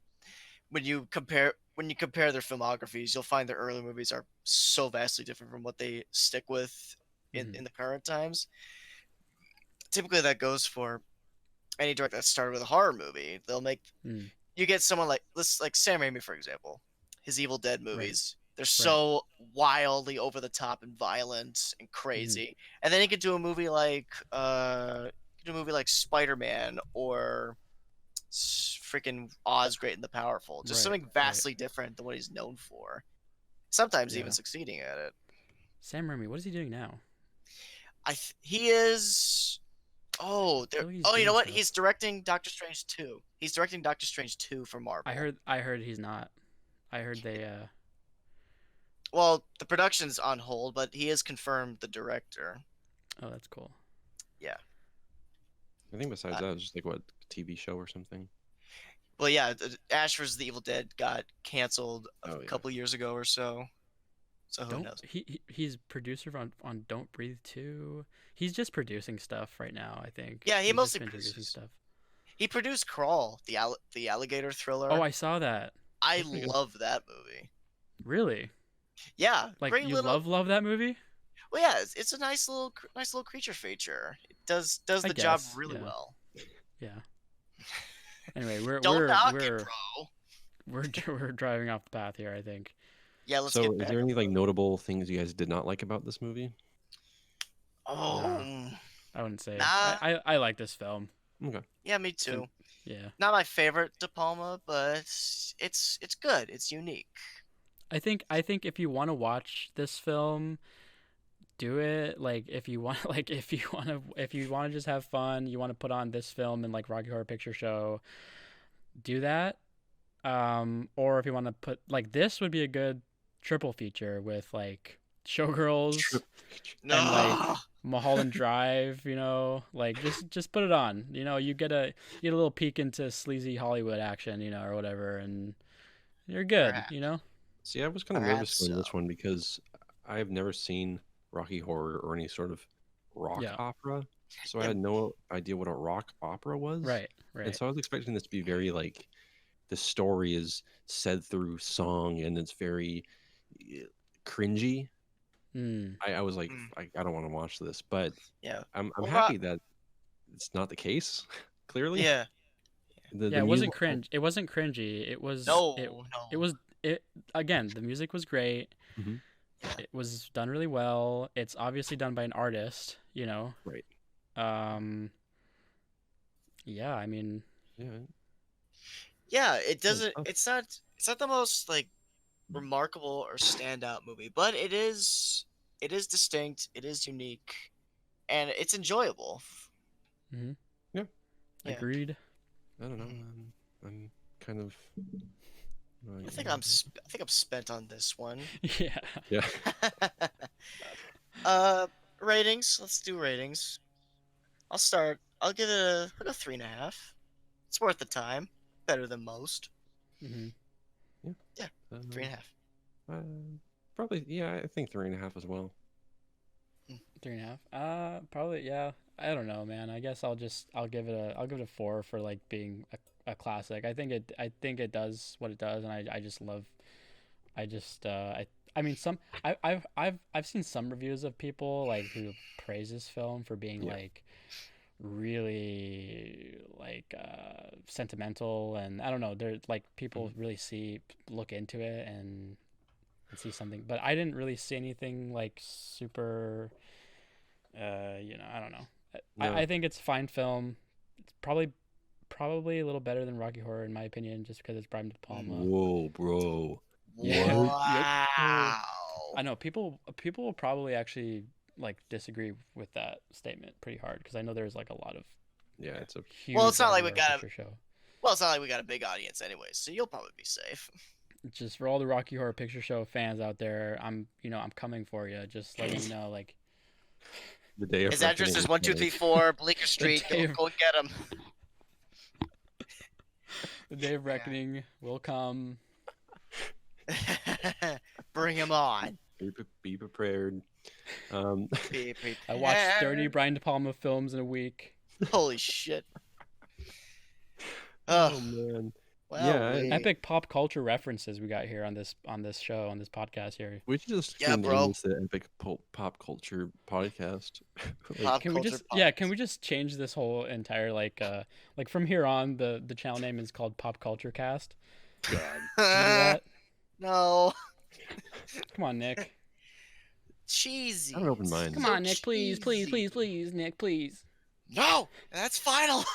when you compare their filmographies, you'll find their early movies are so vastly different from what they stick with in Hmm. in the current times. Typically, that goes for any director that started with a horror movie. They'll make Mm. you get someone like Sam Raimi, for example. His Evil Dead Right. movies, they're Right. so wildly over the top and violent and Hmm. crazy. And then he could do a movie like Spider-Man or freaking Oz Great and the Powerful. Just Right, something right. vastly different than what he's known for. Sometimes even Yeah. succeeding at it. Sam Raimi, what is he doing now? He is. Oh, I feel like he's you know doing what? stuff. He's directing Doctor Strange 2. He's directing Doctor Strange 2 for Marvel. I heard he's not. I heard they Well, the production's on hold, but he is confirmed the director. Oh, that's cool. Yeah. I think besides that, it was just like what TV show or something. Well, yeah, Ash vs. the Evil Dead got canceled a yeah. couple years ago or so. So who knows? He's producer on Don't Breathe 2. He's just producing stuff right now, I think. Yeah, he He's mostly just been producing produces. stuff. He produced Crawl, the alligator thriller. Oh, I saw that. I love that movie. Really? Yeah, Like great you little... love that movie? Well, yeah, it's a nice little creature feature. It does the job really well. Yeah. Anyway, we're driving off the path here, I think. Yeah, let's so get back. Is there any like notable things you guys did not like about this movie? Oh, I wouldn't say. Nah. I like this film. Okay. Yeah, me too. Yeah. Not my favorite De Palma, but it's good. It's unique. I think if you want to watch this film, do it. Like if you want to just have fun, you want to put on this film and like Rocky Horror Picture Show, do that. Or if you want to put like this would be a good triple feature with like Showgirls and like Mulholland Drive, you know, like just put it on. You know, you get a little peek into sleazy Hollywood action, you know, or whatever, and you're good, you know. See, I was kind of nervous for this one because I've never seen Rocky Horror or any sort of rock opera, so I had no idea what a rock opera was. Right. And so I was expecting this to be very like the story is said through song and it's very cringy. I was like, I don't want to watch this, but yeah, I'm happy that it's not the case. Clearly, it wasn't cringe. It wasn't cringy. It was it again. The music was great. Mm-hmm. It was done really well. It's obviously done by an artist, you know. Right. Yeah, I mean. Yeah, it doesn't. It's not the most like remarkable or standout movie, but it is distinct. It is unique, and it's enjoyable. Mm-hmm. Yeah. Agreed. I don't know. I'm kind of. I think I'm spent on this one. Yeah. Ratings. Let's do ratings. I'll start. I'll give it a 3.5. It's worth the time. Better than most. Mm-hmm. Yeah. 3.5. Probably. Yeah, I think 3.5 as well. 3.5. Probably. Yeah. I don't know, man. I guess I'll give it a 4 for like being a classic. I think it does what it does, and I mean I've seen some reviews of people like who praise this film for being like really like sentimental, and I don't know, they're like people really look into it and see something, but I didn't really see anything like super you know, I don't know. I think it's a fine film. It's probably a little better than Rocky Horror in my opinion, just because it's Brian De Palma. Whoa, bro. Yeah. Wow. I know people will probably actually like disagree with that statement pretty hard, because I know there's like a lot of it's a huge. Well, it's not like we got a show. Well, it's not like we got a big audience anyway, so you'll probably be safe. Just for all the Rocky Horror Picture Show fans out there, I'm coming for you. Just letting you know, like. The day of his address is 1234 Bleecker Street. Go and get him. The day of reckoning will come. Bring him on. Be prepared. Be prepared. I watched 30 Brian De Palma films in a week. Holy shit. Oh man. Well, epic pop culture references we got here on this show, on this podcast here. We should just name this the epic pop culture podcast. Can we just change this whole entire like from here on the channel name is called Pop Culture Cast? God. Can you do that? No. Come on, Nick. Cheesy. I have an open mind. Come on, Nick, please, Nick, please. No, that's final.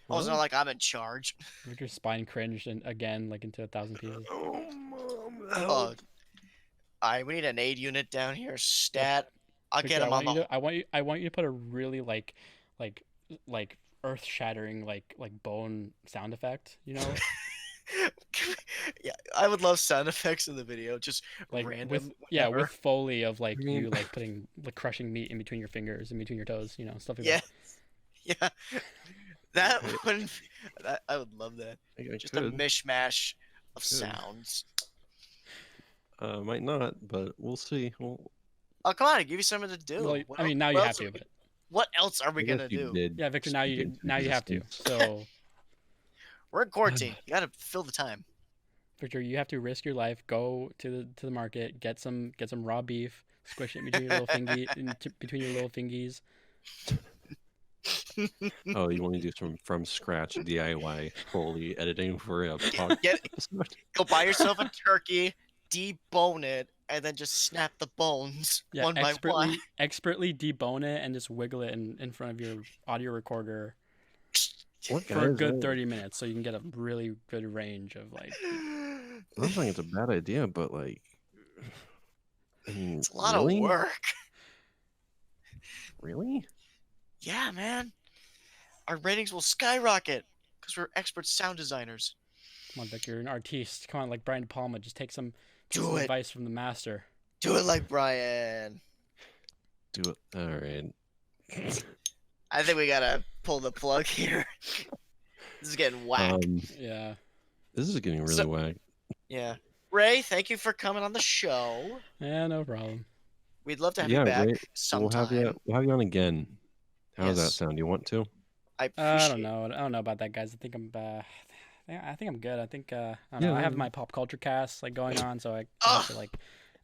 Oh, it's not like I'm in charge. Victor's spine cringed and again, like into 1,000 pieces. Oh, Mom, Oh, help. alright, we need an aid unit down here. Yep. Stat. I'll Victor, get him on the. I want you to put a really like like earth-shattering like bone sound effect, you know? Yeah, I would love sound effects in the video. Just Like random. with Foley of like I mean- you like putting like crushing meat in between your fingers, in between your toes, you know, stuff like Yeah, that. yeah. That would. I would love that. I Just a could. mishmash of Could. sounds. Might not, but we'll see. Oh, come on! I give you something to do. Well, What I mean, el- now you what have else to, are we- but What else are we I guess gonna you do? did yeah, Victor, just now get you into have to. existence. So, We're in quarantine. You gotta fill the time. Victor, you have to risk your life. Go to the market, get some raw beef, squish it between your little between your little fingies. Oh, you want to do some from scratch DIY Foley editing for a podcast Get episode? go buy yourself a turkey, debone it, and then just snap the bones Yeah, one by one. expertly debone it and just wiggle it in front of your audio recorder What, for a guys? good 30 minutes, so you can get a really good range of like. I'm not saying it's a bad idea, but like, I mean, It's a lot really? of work. Really? Yeah, man. Our ratings will skyrocket because we're expert sound designers. Come on, Victor, you're an artiste. Come on, like Brian De Palma, just take some Do it. advice from the master. Do it like Brian. Do it. All right. I think we gotta pull the plug here. This is getting whack. Yeah. This is getting really So- whack. Yeah. Ray, thank you for coming on the show. Yeah, no problem. We'd love to have Yeah, you back Ray, sometime. We'll have you on again. How does that Yes. sound? You want to? I I appreciate don't know. I don't know about that, guys. I think I'm good. I think I don't Yeah, know. I have yeah. my pop culture cast like going on, so I have to like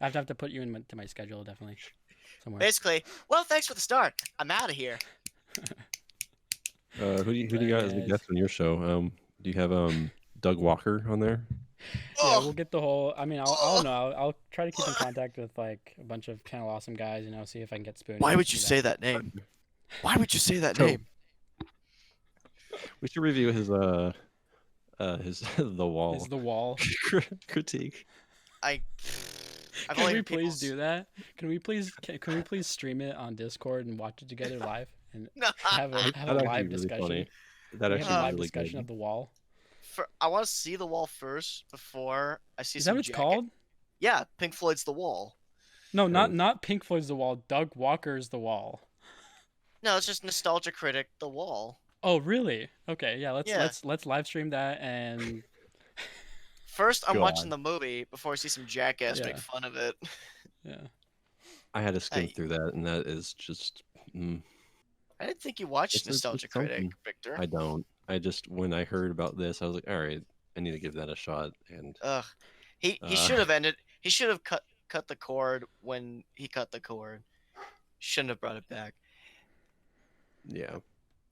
I have to put you into my schedule definitely somewhere. Basically, well, thanks for the start. I'm out of here. Who do you got as a Guys. guest on your show? Do you have Doug Walker on there? Yeah, Oh, we'll get the whole. I mean, I'll know. I'll try to keep in contact with like a bunch of Channel Awesome guys. You know, see if I can get Spoon. why to would do you say that name? Why would you say that So- name? We should review his The Wall Is the wall? critique. I've Can only we heard please people's- do that? Can we please stream it on Discord and watch it together live and No. have a That'd actually live be really discussion? funny. That We actually have a be live really discussion good. of the wall. I want to see the wall first before I see. Is that some what it's jacket- called? Yeah, Pink Floyd's The Wall. No, Oh. not Pink Floyd's The Wall. Doug Walker's The Wall. No, it's just Nostalgia Critic The Wall. Oh, really? Okay, yeah. Yeah. Let's live stream that and First, I'm watching God. the movie before I see some jackass make Yeah. fun of it. yeah. I had to skim Hey. through that, and that is just. I didn't think you watched It's Nostalgia Critic, something. Victor. I don't. I just when I heard about this, I was like, all right, I need to give that a shot. And Ugh. He Uh. should have ended. He should have cut the cord when he cut the cord. Shouldn't have brought it back. yeah,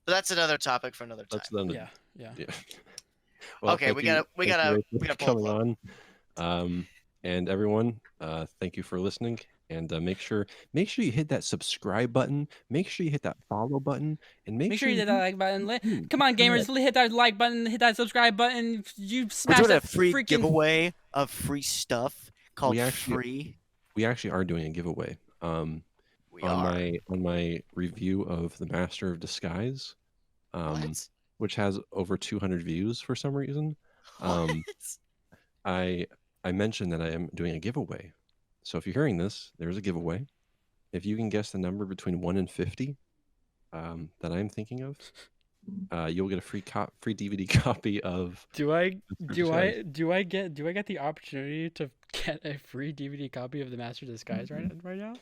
But that's another topic for another time. that's them. Yeah. Yeah. Yeah. Well, Okay, thank we you- gotta thank you, Ray, for pull a coming plug. on. And everyone, thank you for listening. And make sure you hit that subscribe button. Make sure you hit that follow button, and make sure you hit that like button. Come on, Yeah. gamers, hit that like button, hit that subscribe button. You We're smash doing a that free freaking giveaway of free stuff called We actually- Free. We actually are doing a giveaway. We on are. my review of the Master of Disguise, What? which has over 200 views for some reason. What? I mentioned that I am doing a giveaway. So if you're hearing this, there's a giveaway. If you can guess the number between 1 and 50 that I'm thinking of, you'll get a free DVD copy of. Do I Disguise. get the opportunity to get a free DVD copy of the Master Disguise right now?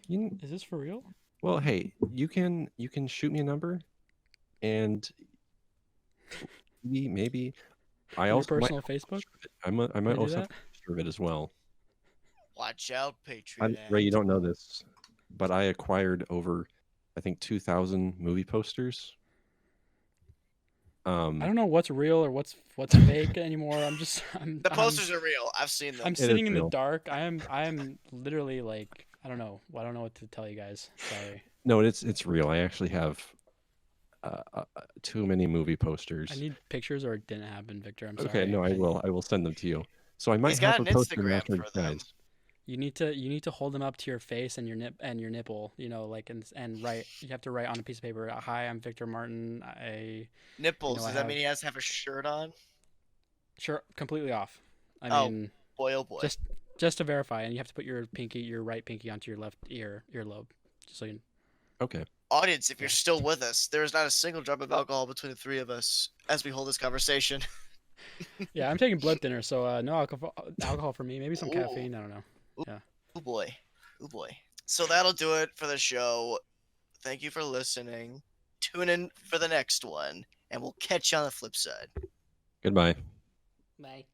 You, Is this for real? well, hey, you can shoot me a number, and maybe I Your also might personal have a Facebook? picture of it. I might do also have that? a picture of it as well. Watch out, Patreon. Ray, you don't know this, but I acquired over, I think, 2,000 movie posters. I don't know what's real or what's fake anymore. The posters are real. I've seen them. I'm is sitting in the real. dark. I am literally like I don't know what to tell you guys. Sorry. No, it's real. I actually have too many movie I posters. need pictures, or it didn't happen, Victor. I'm Okay, sorry. no, I will. I will send them to you. So I might He's have got her an post them Instagram after for it them. dies. You need to hold them up to your face and your nipple. You know, like and write. You have to write on a piece of paper. Hi, I'm Victor Martin. Nipples. I Does that have mean he has to have a shirt on? shirt completely off. I Oh mean, boy, oh boy. just to verify, and you have to put your right pinky onto your left earlobe, just so you. Okay. Audience, if you're Yeah. still with us, there is not a single drop of alcohol between the three of us as we hold this conversation. Yeah, I'm taking blood thinner, so no alcohol for me. Maybe some Ooh. caffeine. I don't know. Ooh. Yeah. Oh boy. Oh boy. So that'll do it for the show. Thank you for listening. Tune in for the next one, and we'll catch you on the flip side. Goodbye. Bye.